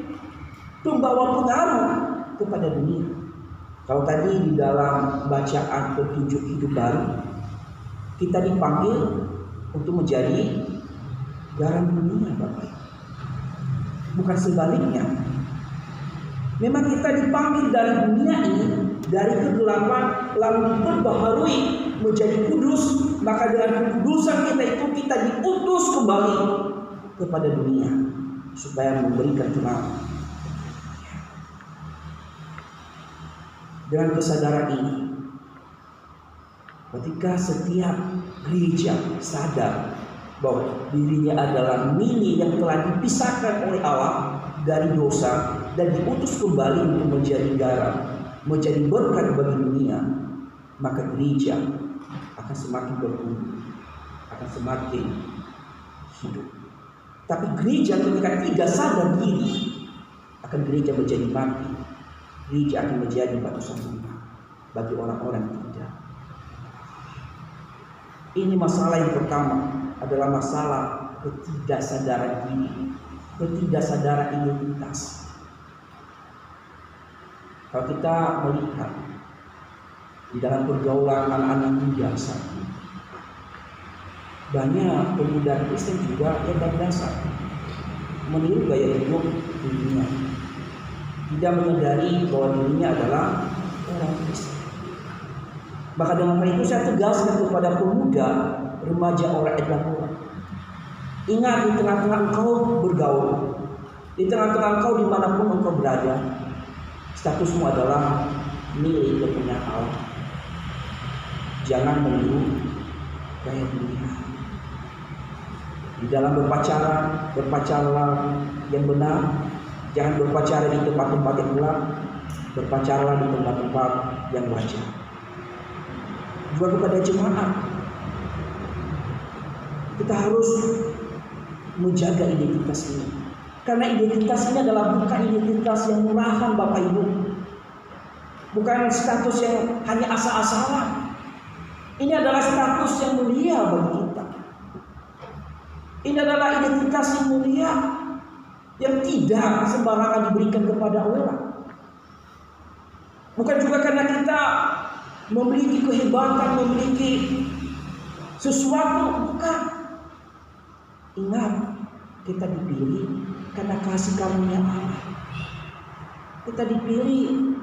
[SPEAKER 4] pembawa pengaruh kepada dunia. Kalau tadi di dalam bacaan petunjuk hidup baru, kita dipanggil untuk menjadi garam dunia, Bapak. Bukan sebaliknya. Memang kita dipanggil dari dunia ini, dari kegelapan, lalu diperbaharui menjadi kudus. Maka dengan kekudusan kita itu, kita diutus kembali kepada dunia supaya memberikan terang. Dengan kesadaran ini, ketika setiap gereja sadar bahwa dirinya adalah milik yang telah dipisahkan oleh Allah dari dosa dan diutus kembali untuk menjadi garam, menjadi berkat bagi dunia, maka gereja akan semakin bertumbuh, akan semakin hidup. Tapi gereja ketika tidak sadar diri, akan gereja menjadi mati. Gereja akan menjadi batu sandungan bagi orang-orang yang tidak. Ini masalah yang pertama, adalah masalah ketidaksadaran diri, ketidaksadaran identitas. Kalau kita melihat di dalam pergaulan anak-anak muda saat ini, banyak pemuda Kristen juga yang berdasar meniru gaya hidup dunia, tidak menyadari bahwa dirinya adalah orang Kristen. Maka dengan hal itu saya tegaskan kepada pemuda, remaja orang Edapura, ingat di tengah-tengah engkau bergaul, di tengah-tengah engkau dimanapun engkau berada, statusmu adalah milik kepunyaan Allah. Jangan meniru gaya dunia. Di dalam berpacaran, berpacarlah yang benar. Jangan berpacaran di tempat-tempat yang gelap, berpacarlah di tempat-tempat yang wajar. Juga kepada jemaat, kita harus menjaga identitas ini. Karena identitas ini adalah bukan identitas yang murahan, Bapak Ibu. Bukan status yang hanya asal-asalan. Ini adalah status yang mulia bagi kita. Ini adalah identitas yang mulia yang tidak sembarangan diberikan kepada orang. Bukan juga karena kita memiliki kehebatan, memiliki sesuatu, bukan. Ingat, kita dipilih karena kasih karunia Allah. Kita dipilih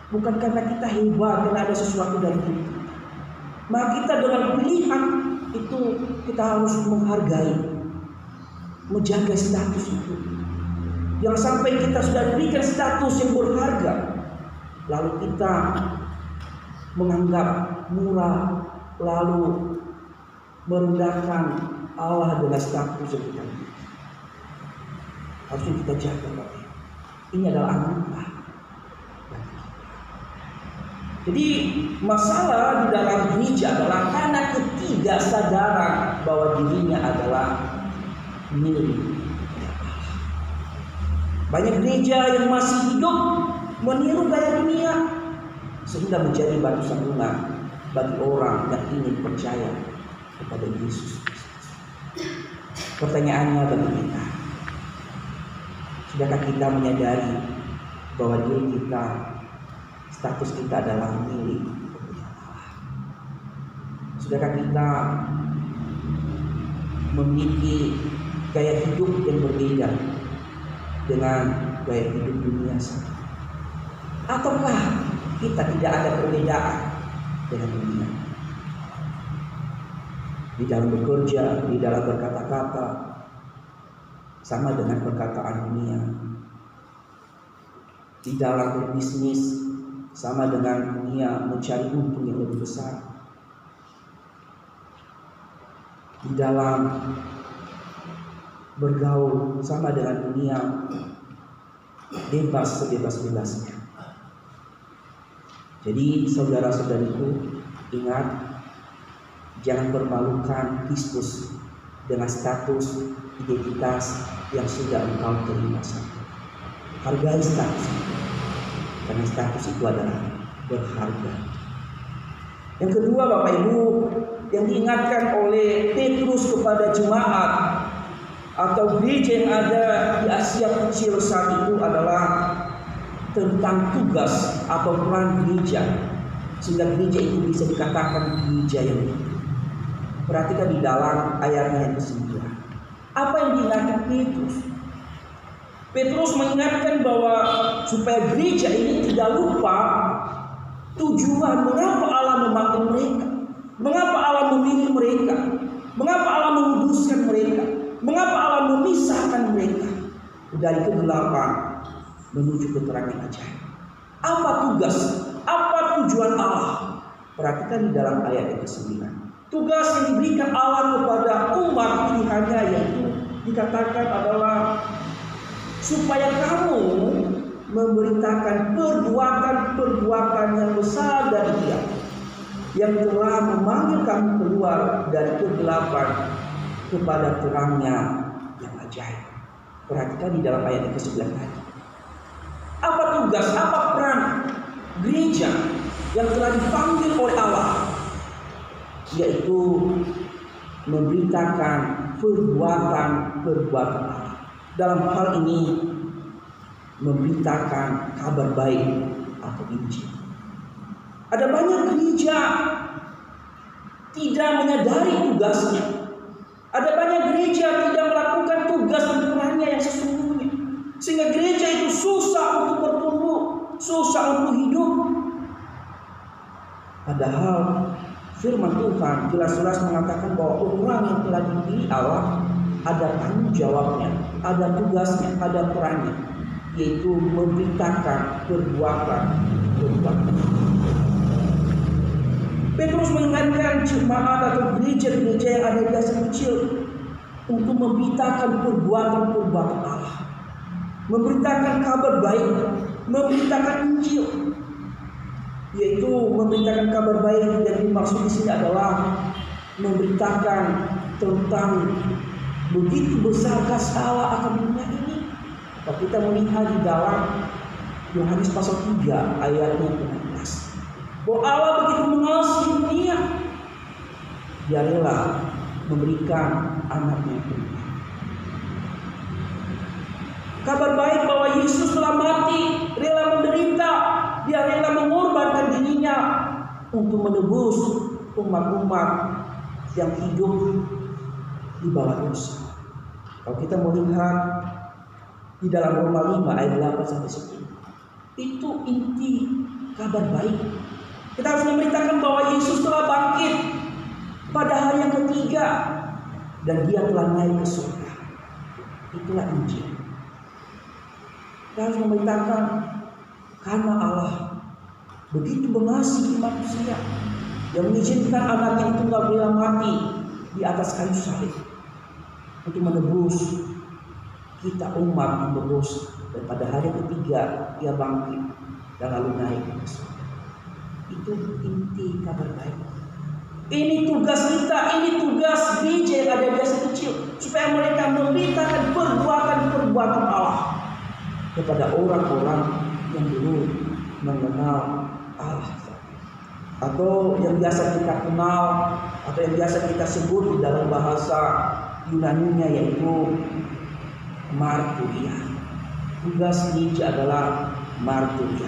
[SPEAKER 4] bukan karena kita hebat, karena ada sesuatu dari diri kita. Maka kita dengan pilihan itu kita harus menghargai, menjaga status itu. Jangan sampai kita sudah diberikan status yang berharga, lalu kita menganggap murah, lalu merendahkan Allah dengan status yang kita miliki. Harusnya kita jaga, Bapak. Ini adalah anugerah. Jadi masalah di dalam gereja adalah karena ketidaksadaran bahwa dirinya adalah milik. Banyak gereja yang masih hidup meniru gaya dunia sehingga menjadi batu sandungan bagi orang yang ingin percaya kepada Yesus Kristus. Pertanyaannya bagi kita, sudahkah kita menyadari bahwa diri kita, status kita adalah milik Allah? Sudahkah kita memiliki gaya hidup yang berbeda dengan gaya hidup dunia saja? Ataukah kita tidak ada perbedaan dengan dunia? Di dalam bekerja, di dalam berkata-kata, sama dengan perkataan dunia. Di dalam berbisnis, sama dengan dunia mencari untung yang lebih besar. Di dalam bergaul, sama dengan dunia bebas sebebas-bebasnya. Jadi saudara-saudariku, ingat, jangan permalukan Kristus dengan status identitas yang sudah engkau terima saja. Hargai status itu, karena status itu adalah berharga. Yang kedua, Bapak Ibu, yang diingatkan oleh Petrus kepada jemaat atau gereja yang ada di Asia Kecil saat itu adalah tentang tugas atau peran gereja, sehingga gereja itu bisa dikatakan gereja yang hidup. Perhatikan di dalam ayatnya yang ke-9. Apa yang diingatkan Petrus? Petrus mengingatkan bahwa supaya gereja ini tidak lupa tujuan mengapa Allah memanggil mereka, mengapa Allah memilih mereka, mengapa Allah menguduskan mereka, mengapa Allah memisahkan mereka dari kegelapan menuju keterangan ajaib. Apa tugas? Apa tujuan Allah? Perhatikan di dalam ayat yang ke-9. Tugas yang diberikan Allah kepada umat pilihannya, yaitu dikatakan adalah supaya kamu memberitakan perbuatan-perbuatan yang besar dari Dia yang telah memanggil kamu keluar dari kegelapan kepada terangnya yang ajaib. Perhatikan di dalam ayat yang ke-9 tadi. Apa tugas, apa peran gereja yang telah dipanggil oleh Allah? Yaitu memberitakan perbuatan-perbuatan Allah. Dalam hal ini memberitakan kabar baik atau Injil. Ada banyak gereja tidak menyadari tugasnya. Ada banyak gereja tidak melakukan tugas dan perannya yang sesungguhnya, sehingga gereja itu susah untuk bertumbuh, susah untuk hidup. Padahal firman Tuhan jelas-jelas mengatakan bahwa orang yang telah dipilih Allah ada tanggung jawabnya, ada tugasnya, ada perannya, yaitu memberitakan perbuatan. Petrus mengingatkan jemaat atau gereja-gereja yang ada di Asia Kecil untuk memberitakan perbuatan-perbuatan Allah, memberitakan kabar baik, memberitakan Injil. Yaitu memberitakan kabar baik yang dimaksud di sini adalah memberitakan tentang begitu besar kasih Allah akan dunia ini. Kalau kita melihat di dalam Yohanes pasal 3 ayatnya 16, bahwa Allah begitu mengasihi dunia, Dia rela memberikan anaknya ke dunia. Kabar baik bahwa Yesus telah mati, rela menderita, Dia rela mengorbankan dirinya untuk menebus umat-umat yang hidup di bawah dosa. Kalau kita melihat di dalam Roma 5 ayat 8 sampai 10, itu inti kabar baik. Kita harus memberitakan bahwa Yesus telah bangkit pada hari yang ketiga dan Dia telah naik ke surga. Itulah Injil. Kita harus memberitakan karena Allah begitu mengasihi manusia yang mengizinkan anak yang tunggal bela mati di atas kayu salib untuk menebus kita umat yang berdosa, dan pada hari ketiga Dia bangkit dan lalu naik ke surga. Itu inti kabar baik. Ini tugas kita, ini tugas gereja yang ada di Asia Kecil, supaya mereka memberitakan nubuatan Allah kepada orang-orang yang belum mengenal Allah, atau yang biasa kita kenal atau yang biasa kita sebut di dalam bahasa Yunaninya yaitu marturia. Tugas gereja adalah marturia.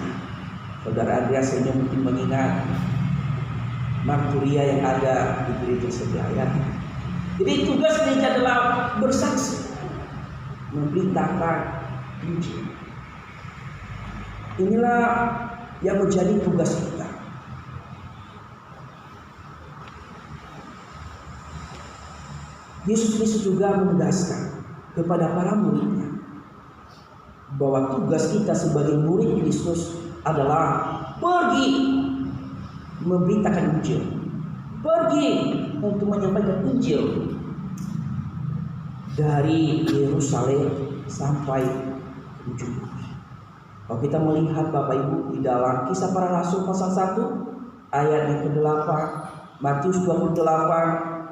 [SPEAKER 4] Saudara Andreas hanya mungkin mengingat marturia yang ada di gereja sebelah. Jadi tugas gereja adalah bersaksi, memberitakan Injil. Inilah yang menjadi tugas kita. Yesus Kristus juga menegaskan kepada para muridnya bahwa tugas kita sebagai murid Kristus adalah pergi memberitakan Injil, pergi untuk menyampaikan Injil dari Yerusalem sampai ke ujung bumi. Kalau kita melihat Bapak Ibu di dalam Kisah Para Rasul pasal 1 ayat yang ke-8, Matius 28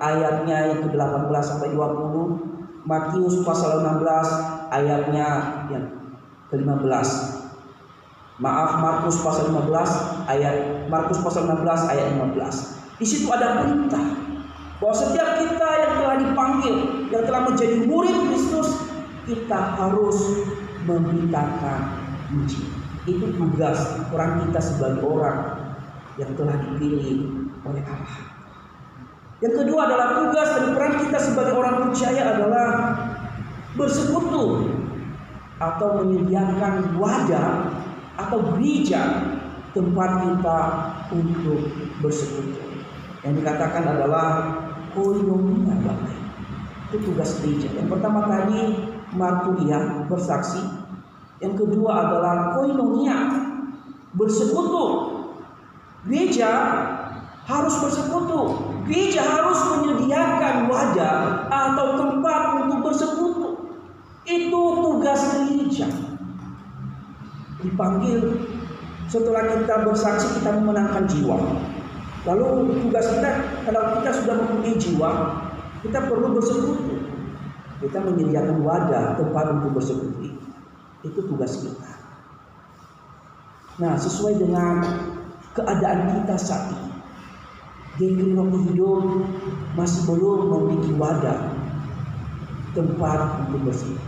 [SPEAKER 4] ayatnya yang ke-18 sampai 20, Matius pasal 16 ayatnya yang ke-15. Markus pasal 16 ayat 15. Di situ ada perintah bahwa setiap kita yang telah dipanggil, yang telah menjadi murid Kristus, kita harus memberitakan Injil. Itu tugas orang kita sebagai orang yang telah dipilih oleh Allah. Yang kedua adalah tugas dan peran kita sebagai orang percaya adalah bersekutu atau menyediakan wadah atau gereja tempat kita untuk bersekutu. Yang dikatakan adalah koinonia, Bapak. Itu tugas gereja. Yang pertama tadi marturia, bersaksi. Yang kedua adalah koinonia, bersekutu. Gereja harus bersekutu. Gereja harus menyediakan wadah atau tempat untuk bersekutu. Itu tugas gereja. Dipanggil setelah kita bersaksi, kita memenangkan jiwa. Lalu tugas kita, kalau kita sudah mempunyai jiwa, kita perlu bersekutu. Kita menyediakan wadah, tempat untuk bersekutu. Itu tugas kita. Nah, sesuai dengan keadaan kita saat ini, Gengkri Rocky Hidup masih belum memiliki wadah, tempat untuk bersekutu.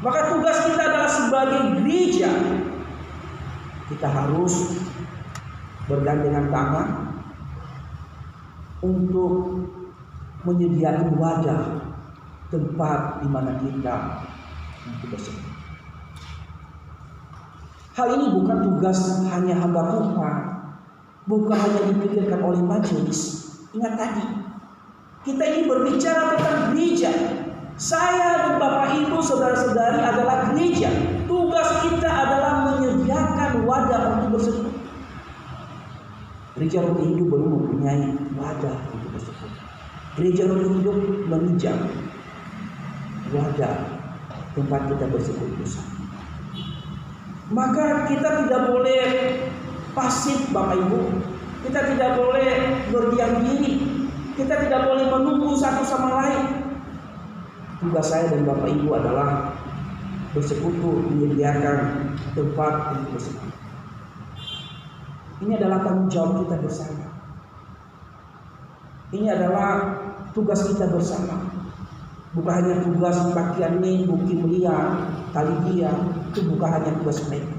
[SPEAKER 4] Maka tugas kita adalah sebagai gereja, kita harus bergandengan tangan untuk menyediakan wadah, tempat di mana kita untuk bersekutu. Hal ini bukan tugas hanya hamba Tuhan, bukan hanya dipikirkan oleh majelis. Ingat tadi, kita ini berbicara tentang gereja. Saya dan Bapak Ibu, saudara-saudari adalah gereja. Tugas kita adalah menyediakan wadah untuk bersekutu. Gereja Rocky Hidup belum mempunyai wadah untuk bersekutu. Gereja Rocky Hidup meminjam wadah tempat kita bersekutu bersama. Maka kita tidak boleh pasif, Bapak Ibu. Kita tidak boleh berdiam diri. Kita tidak boleh menunggu satu sama lain. Tugas saya dan Bapak Ibu adalah bersekutu, menyediakan tempat untuk bersekutu. Ini adalah tanggung jawab kita bersama. Ini adalah tugas kita bersama. Bukan hanya tugas bagian ini, Buki Mulia, Tali Dia, itu bukan hanya tugas mereka.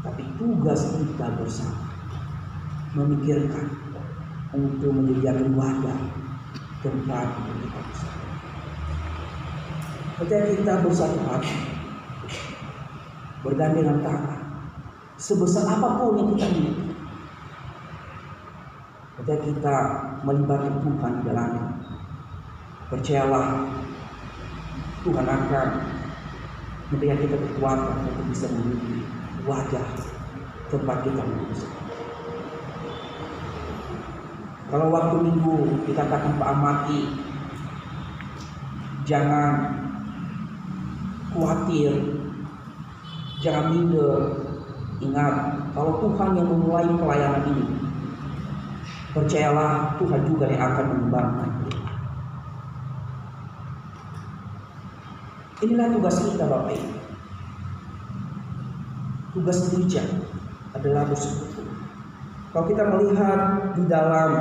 [SPEAKER 4] Tapi tugas kita bersama. Memikirkan untuk menyediakan wadah, tempat untuk kita bersama. Ketika kita bersatu hati, bergandengan tangan, sebesar apapun yang kita miliki, ketika kita melibatkan Tuhan di dalamnya, percayalah Tuhan akan memberikan kita kekuatan untuk bisa memiliki wadah tempat kita untuk bersama. Kalau waktu minggu dikatakan Pak Amati, jangan khawatir, jangan minder. Ingat, kalau Tuhan yang memulai pelayanan ini, percayalah Tuhan juga yang akan mengembangkan. Inilah tugas kita Bapak Ibu. Tugas gereja adalah bersekutu. Kalau kita melihat di dalam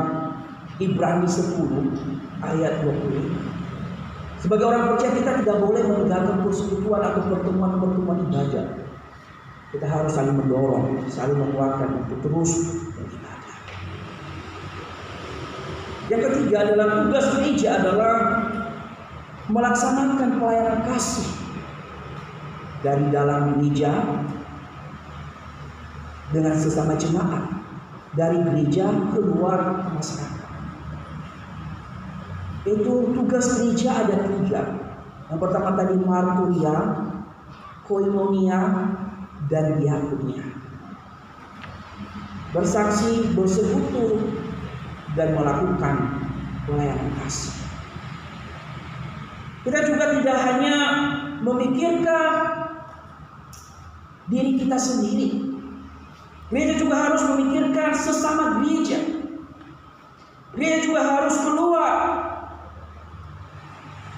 [SPEAKER 4] Ibrani 10 ayat 20, sebagai orang percaya kita tidak boleh meninggalkan persekutuan atau pertemuan-pertemuan ibadah. Kita harus saling mendorong, saling menguatkan untuk terus beribadah. Yang ketiga adalah tugas gereja adalah melaksanakan pelayanan kasih dari dalam gereja dengan sesama jemaat, dari gereja keluar ke masyarakat. Itu tugas gereja ada 3. Yang pertama tadi marturia, koinonia, dan diakonia. Bersaksi, bersekutu, dan melakukan pelayanan kasih. Kita juga tidak hanya memikirkan diri kita sendiri. Gereja juga harus memikirkan sesama gereja. Gereja juga harus keluar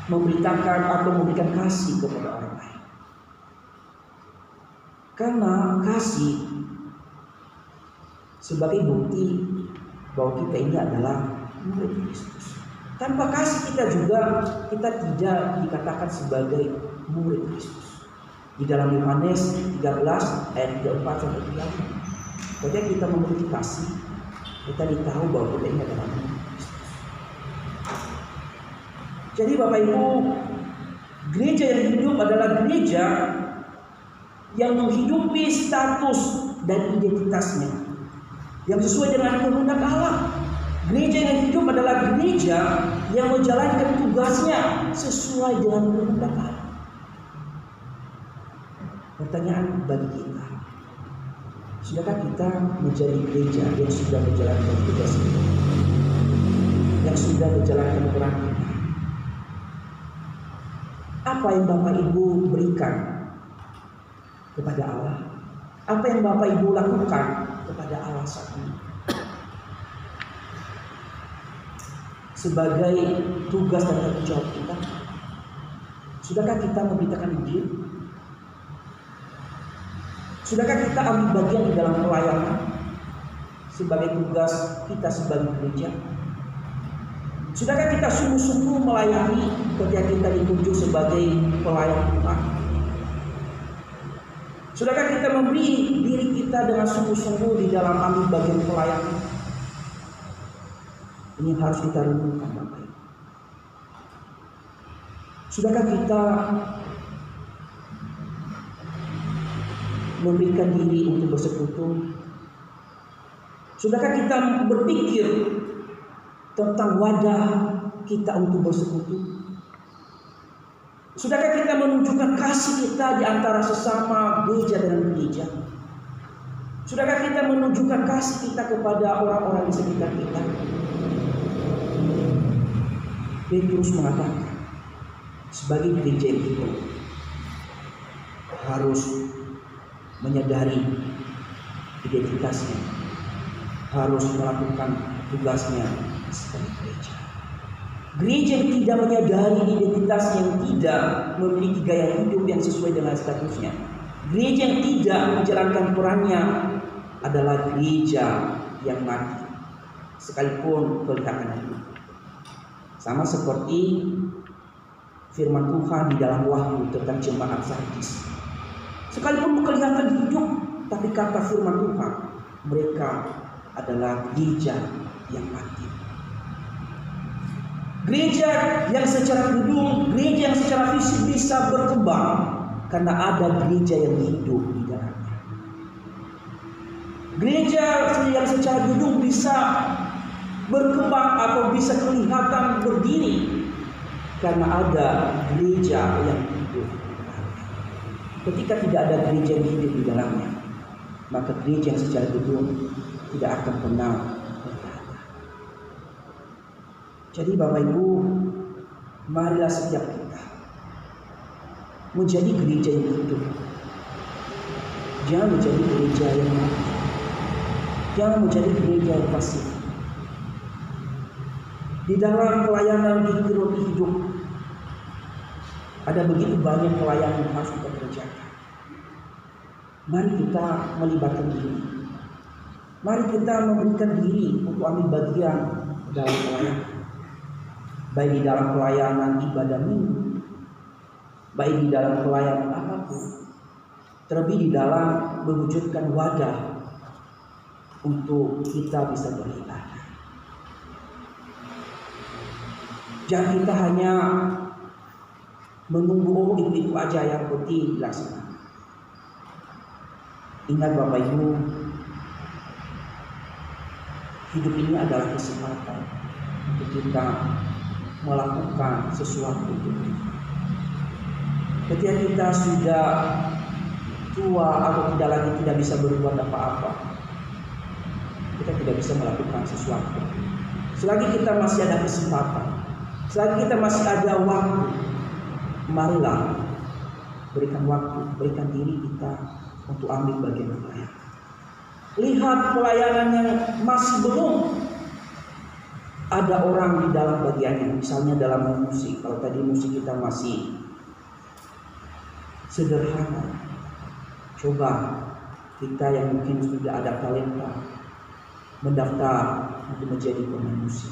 [SPEAKER 4] memberitakan atau memberikan kasih kepada orang lain. Karena kasih sebagai bukti bahwa kita ini adalah murid Kristus. Tanpa kasih kita tidak dikatakan sebagai murid Kristus. Di dalam Yohanes 13 ayat 34 sampai 35. Ketika kita memiliki kasih, kita ditahu bahwa kita ini adalah murid Kristus. Jadi Bapak Ibu, gereja yang hidup adalah gereja yang menghidupi status dan identitasnya yang sesuai dengan kehendak Allah. Gereja yang hidup adalah gereja yang menjalankan tugasnya sesuai dengan kehendak Allah. Pertanyaan bagi kita, sudahkah kita menjadi gereja yang sudah menjalankan tugas itu, yang sudah menjalankan peran kita? Apa yang Bapak Ibu berikan kepada Allah? Apa yang Bapak Ibu lakukan kepada Allah saat ini? Sebagai tugas dan tanggung jawab kita, sudahkah kita memberitakan Injil? Sudahkah kita ambil bagian di dalam pelayanan sebagai tugas kita sebagai gereja? Sudahkah kita sungguh-sungguh melayani ketika kita ditunjuk sebagai pelayan Tuhan? Sudahkah kita memberi diri kita dengan sungguh-sungguh di dalam ambil bagian pelayanan? Ini harus kita renungkan Bapak Ibu. Sudahkah kita memberikan diri untuk bersekutu? Sudahkah kita berpikir tentang wadah kita untuk bersekutu? Sudahkah kita menunjukkan kasih kita di antara sesama gereja dengan gereja? Sudahkah kita menunjukkan kasih kita kepada orang-orang di sekitar kita? Petrus mengatakan, sebagai gereja yang hidup harus menyadari identitasnya, harus melakukan tugasnya sebagai gereja. Gereja yang tidak menyadari identitas, yang tidak memiliki gaya hidup yang sesuai dengan statusnya, gereja yang tidak menjalankan perannya adalah gereja yang mati, sekalipun kelihatan hidup. Sama seperti firman Tuhan di dalam Wahyu tentang jemaat Sardis. Sekalipun kelihatan hidup, tapi kata firman Tuhan, mereka adalah gereja yang mati. Gereja yang secara gedung, gereja yang secara fisik bisa berkembang karena ada gereja yang hidup di dalamnya. Gereja yang secara gedung bisa berkembang atau bisa kelihatan berdiri karena ada gereja yang hidup di dalamnya. Ketika tidak ada gereja yang hidup di dalamnya, maka gereja yang secara gedung tidak akan pernah berada. Jadi Bapak Ibu, marilah setiap kita menjadi gereja yang hidup. Jangan menjadi gereja yang mati. Jangan menjadi gereja yang pasif. Di dalam pelayanan di roti hidup Ada begitu banyak pelayanan yang harus kita kerjakan. Mari kita melibatkan diri. Mari kita memberikan diri untuk ambil bagian dalam pelayanan. Baik di dalam pelayanan ibadah minggu, baik di dalam pelayanan apapun. Terlebih di dalam mewujudkan wadah untuk kita bisa beribadah. Jangan kita hanya menunggu itu aja yang penting dilaksanakan. Ingat Bapak Ibu, hidup ini adalah kesempatan untuk kita melakukan sesuatu untuk kita. Ketika kita sudah tua atau tidak bisa berbuat apa-apa, kita tidak bisa melakukan sesuatu. Selagi kita masih ada kesempatan, selagi kita masih ada waktu, marilah berikan waktu, berikan diri kita untuk ambil bagian pelayanan. Lihat pelayanan yang masih belum ada orang di dalam bagiannya, misalnya dalam musik. Kalau tadi musik kita masih sederhana, coba kita yang mungkin sudah ada talenta mendaftar untuk menjadi pemain musik.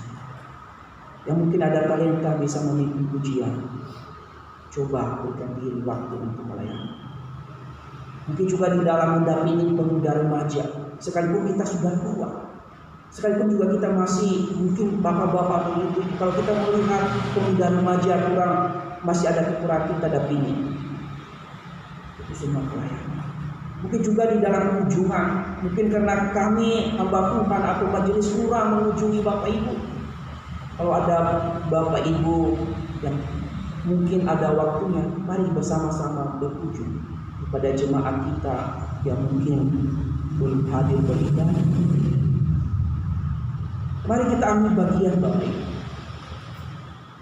[SPEAKER 4] Yang mungkin ada talenta bisa memimpin pujian, coba berikan diri waktu untuk melayani. Mungkin juga di dalam mendampingi pemuda remaja, sekalipun kita sudah tua, sekalipun juga kita masih mungkin bapak-bapak begitu, kalau kita melihat pemuda remaja kurang, masih ada kekurangan, kita dampingi. Itu semua pelayanan. Mungkin juga di dalam kunjungan, mungkin karena kami hamba Tuhan atau majelis kurang mengunjungi Bapak Ibu. Kalau ada Bapak Ibu yang mungkin ada waktunya, mari bersama-sama berkunjung kepada jemaat kita yang mungkin belum hadir beribadah. Mari kita ambil bagian Bapak Ibu.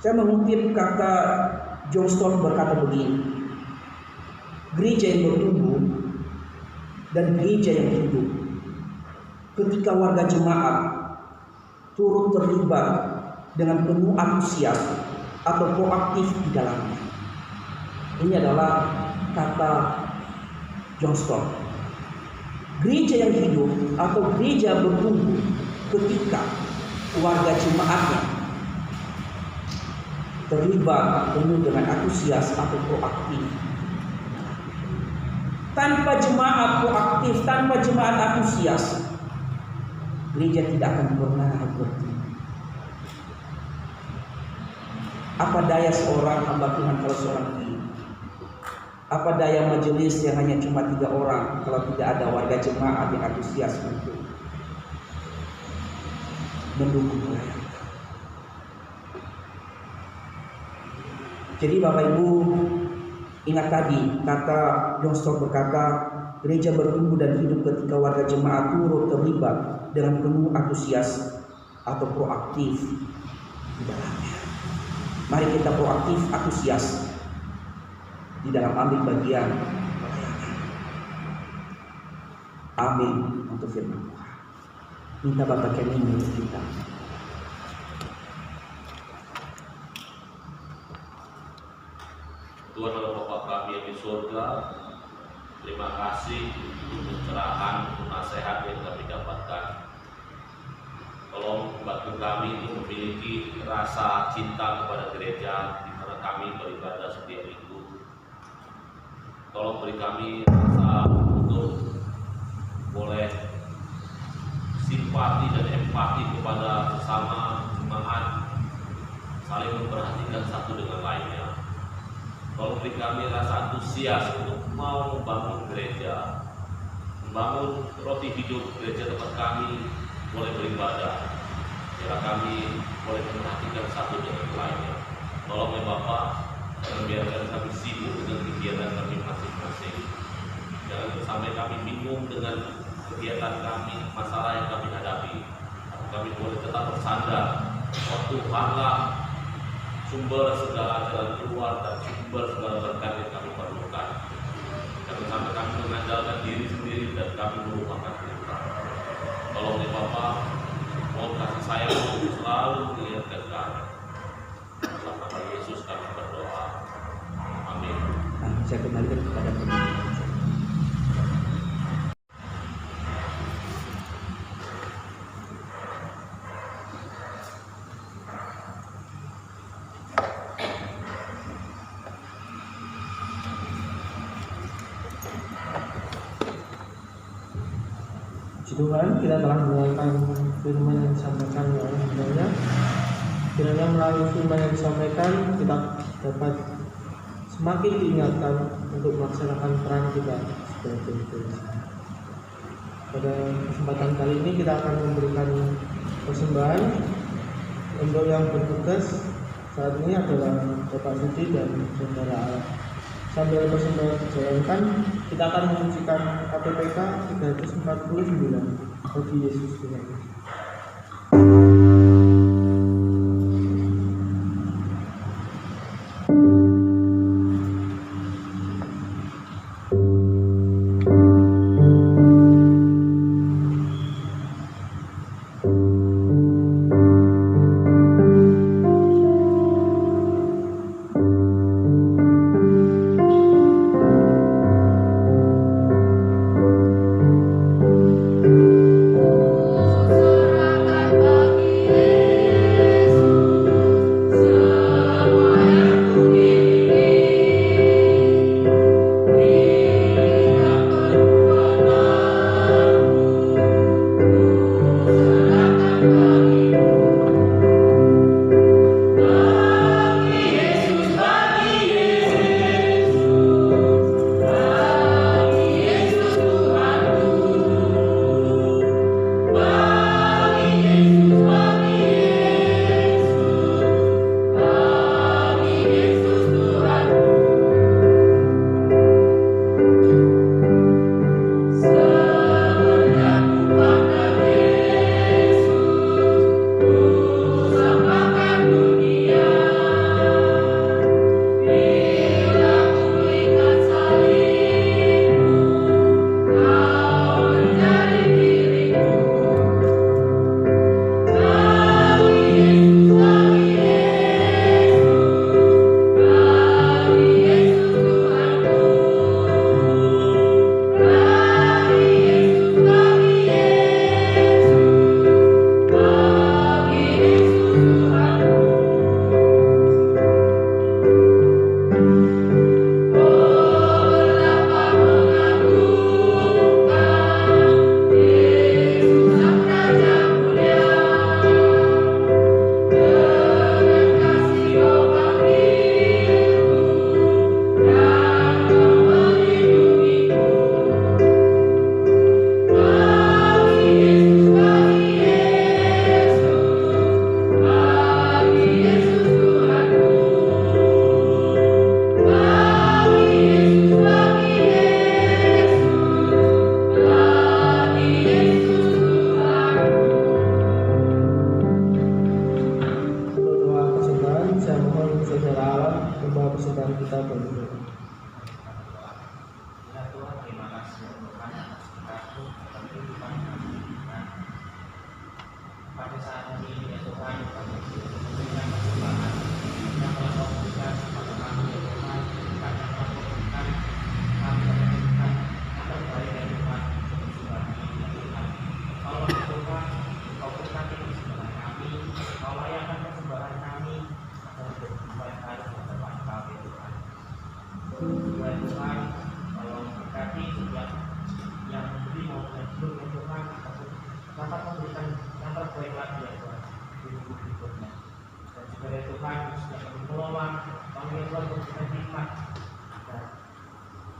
[SPEAKER 4] Saya mengutip kata John Stott berkata begini, gereja yang bertumbuh dan gereja yang hidup ketika warga jemaat turut terlibat dengan penuh antusias atau proaktif di dalamnya. Ini adalah kata John Stott. Gereja yang hidup atau gereja bertumbuh ketika warga jemaatnya terlibat penuh dengan antusias atau proaktif. Tanpa jemaat proaktif, tanpa jemaat antusias, gereja tidak akan pernah bertumbuh. Apa daya seorang hamba Tuhan kalau seorang diri? Apa daya majelis yang hanya cuma 3 orang kalau tidak ada warga jemaat yang antusias untuk mendukung pelayanan? Jadi Bapak Ibu, ingat tadi kata John Stott berkata, gereja bertumbuh dan hidup ketika warga jemaat turut terlibat dengan penuh antusias atau proaktif di dalamnya. Mari kita proaktif, antusias di dalam ambil bagian pelayanan. Amin untuk firman Tuhan. Minta Bapak kami menuntut kita.
[SPEAKER 3] Tuhan Allah Bapa kami yang di surga, terima kasih untuk pencerahan, untuk nasihat yang kami dapatkan. Tolong bantu kami untuk memiliki rasa cinta kepada gereja di mana kami beribadah setiap minggu. Tolong beri kami rasa untuk boleh simpati dan empati kepada sesama jemaat, saling memperhatikan satu dengan lainnya. Tolong beri kami rasa antusias untuk mau membangun gereja, membangun roti hidup gereja tempat kami boleh beribadah. Biarlah kami boleh memperhatikan satu dengan lainnya. Tolong ya Bapak, jangan biarkan kami sibuk dengan kegiatan kami masing-masing. Jangan sampai kami bingung dengan kegiatan kami, masalah yang kami hadapi. Kami boleh tetap bersandar. Tuhanlah sumber segala jalan keluar dan sumber segala berkat yang kami perlukan. Jangan sampai kami mengandalkan diri sendiri dan kami melupakan Tuhan. Tolong ya Bapak, mohon kasih sayang selalu mengingatkan kami. Dalam nama Yesus kami berdoa. Amin.
[SPEAKER 4] saya kembalikan kepada pemimpin.
[SPEAKER 1] Tuhan, kita telah mendengarkan firman yang disampaikan oleh Bunda. Kiranya melalui firman yang disampaikan kita dapat semakin diingatkan untuk melaksanakan peran kita sebagai Tuhan. Pada kesempatan kali ini kita akan memberikan persembahan. Untuk yang bertugas saat ini adalah Bapak Suci dan Saudara Ala. Sambil persembahan dijalankan, kita akan mensucikan KPPK 349 bagi Yesus Tuhan.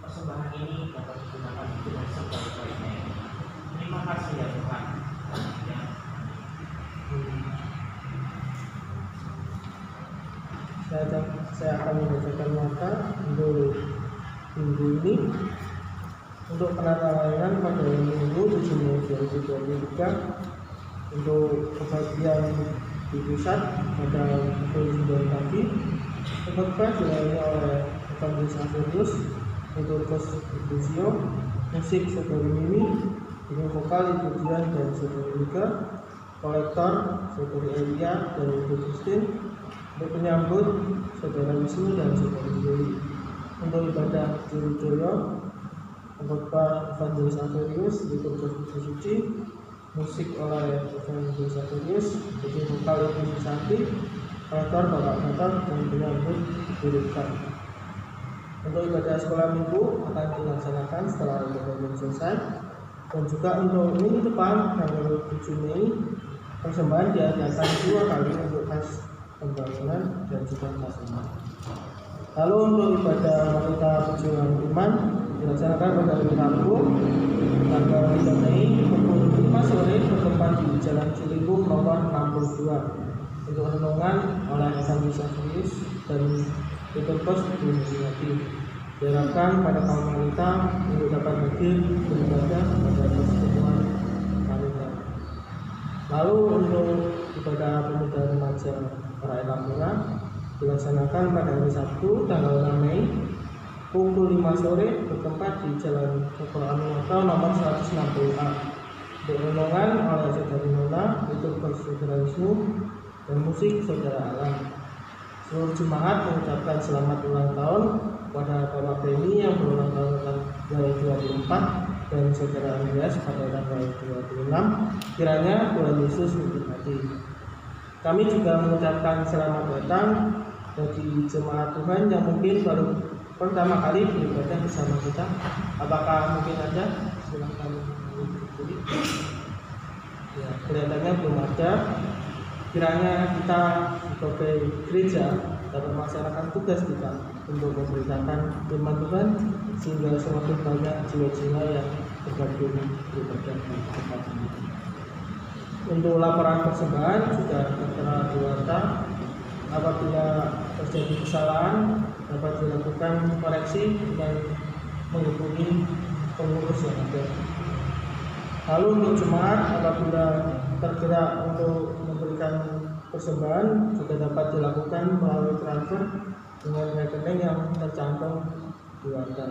[SPEAKER 5] Persembahan ini dapat digunakan dengan sebaik-baiknya. Terima kasih ya Tuhan.
[SPEAKER 1] Saya akan membacakan mata untuk minggu ini. Untuk penata layanan pada minggu 7 Mei 2023 untuk kebagian di pusat pada pukul 9 pagi. Khotbah dilayani oleh Evangelis Afidus, untuk Kosbusio, musik Saudari Mimi, dengan vokal Ibu Dian dan Saudari Mika, kolektor Saudari Elia dan Ibu Christine, untuk penyambut Saudara Wisnu dan Saudari Dewi. untuk ibadah Jurujoyo, khotbah Evangelis Averius di Gereja Puji Suci, musik oleh Evangelis Averius, jadi vokal Ibu Susanti, rektor Bapak Gatot, dan penyambut dirikan. Untuk ibadah sekolah minggu akan dilaksanakan setelah ibadah selesai, dan juga untuk minggu depan tanggal 7 Mei persembahan diadakan 2 kali untuk kas pembangunan dan juga kas iman. Lalu untuk ibadah wanita perjuangan iman dilaksanakan pada hari Rabu tanggal 3 Mei pukul 5 sore bertempat di Jalan Ciliwung nomor 62 untuk renungan oleh Evangelis Averius dan Petrus di Muslimati. Diharapkan pada kaum wanita untuk dapat hadir beribadah pada pertemuan wanita. Lalu untuk ibadah pemuda remaja Rakyat Lampura dilaksanakan pada hari Sabtu tanggal 6 Mei pukul 5 sore bertempat di Jalan Kepala Aminata nomor 160A. Untuk renungan oleh Saudari Nona, itu Saudara Wisnu, dan musik Saudara Alam. Seluruh jemaat mengucapkan selamat ulang tahun kepada Bapak Beni yang berulang tahun tanggal 24 dan Saudara Andreas pada tanggal 26. Kiranya Tuhan Yesus memberkati. Kami juga mengucapkan selamat datang bagi jemaat Tuhan yang mungkin baru pertama kali beribadah bersama kita. Apakah mungkin ada? Silakan berdiri. Ya, kelihatannya belum ada. Kiranya kita sebagai gereja dapat melaksanakan tugas kita untuk memberitakan firman Tuhan sehingga semakin banyak jiwa-jiwa yang bergabung beribadah di tempat ini. Untuk laporan persembahan sudah tertera di warta. Apabila terjadi kesalahan dapat dilakukan koreksi dengan menghubungi pengurus yang ada. Lalu untuk jemaat apabila tergerak untuk memberikan persembahan juga dapat dilakukan melalui transfer dengan rekening yang tercantum di warta.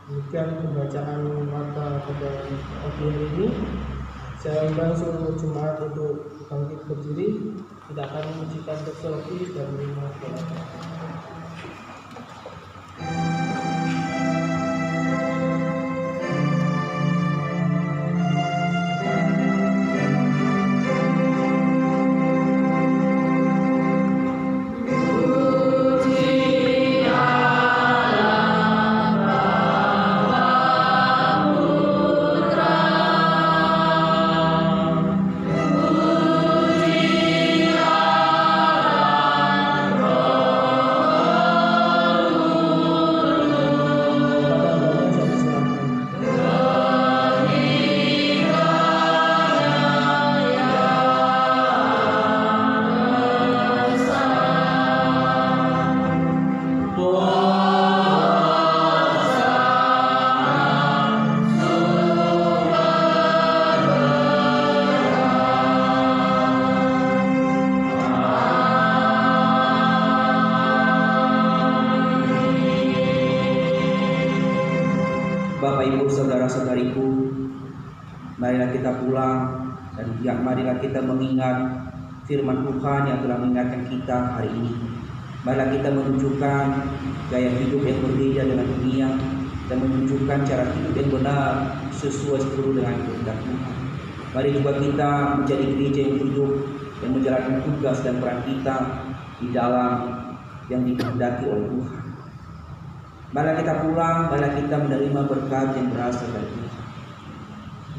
[SPEAKER 1] Demikian pembacaan warta pada pagi hari ini. Saya undang seluruh jemaat untuk bangkit berdiri. Kita akan memujikan doksologi dan menerima doa.
[SPEAKER 4] Bapak Ibu saudara-saudariku, marilah kita pulang dan marilah kita mengingat firman Tuhan yang telah mengingatkan kita hari ini. Marilah kita menunjukkan gaya hidup yang berbeda dengan dunia dan menunjukkan cara hidup yang benar sesuai seluruh dengan kehendak Tuhan. Mari juga kita menjadi gereja yang hidup, yang menjalankan tugas dan peran kita di dalam yang dikehendaki oleh Tuhan. Marilah kita pulang, marilah kita menerima berkat yang berasal dari Tuhan.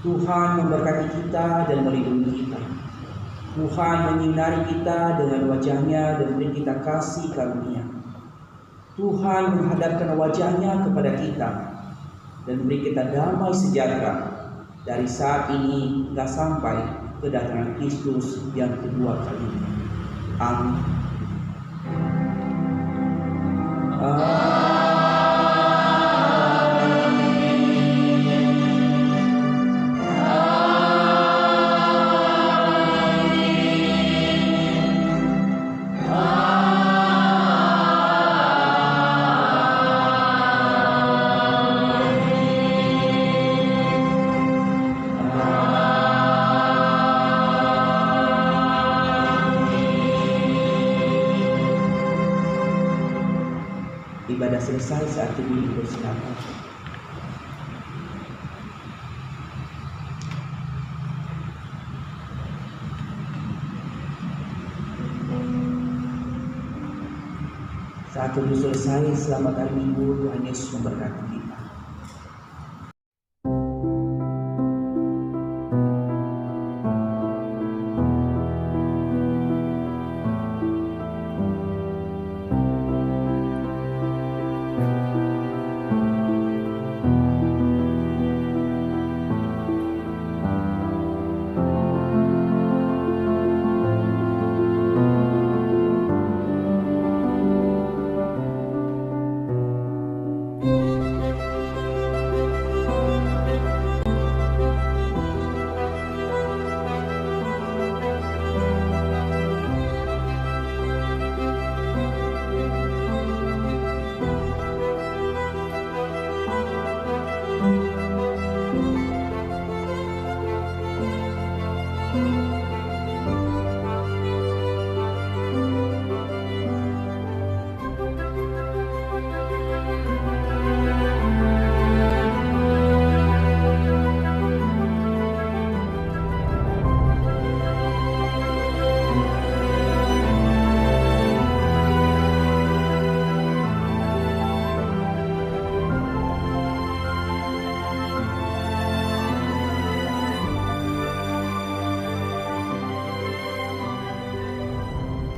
[SPEAKER 4] Tuhan memberkati kita dan melindungi kita. Tuhan menyinari kita dengan wajah-Nya dan beri kita kasih karunia. Tuhan menghadapkan wajah-Nya kepada kita dan beri kita damai sejahtera dari saat ini hingga sampai kedatangan Kristus yang kedua kali. Amin. Ibadah selesai, saat ini bersilakan. Saat itu selesai, selamat hari Minggu, Tuhan Yesus memberkati kita.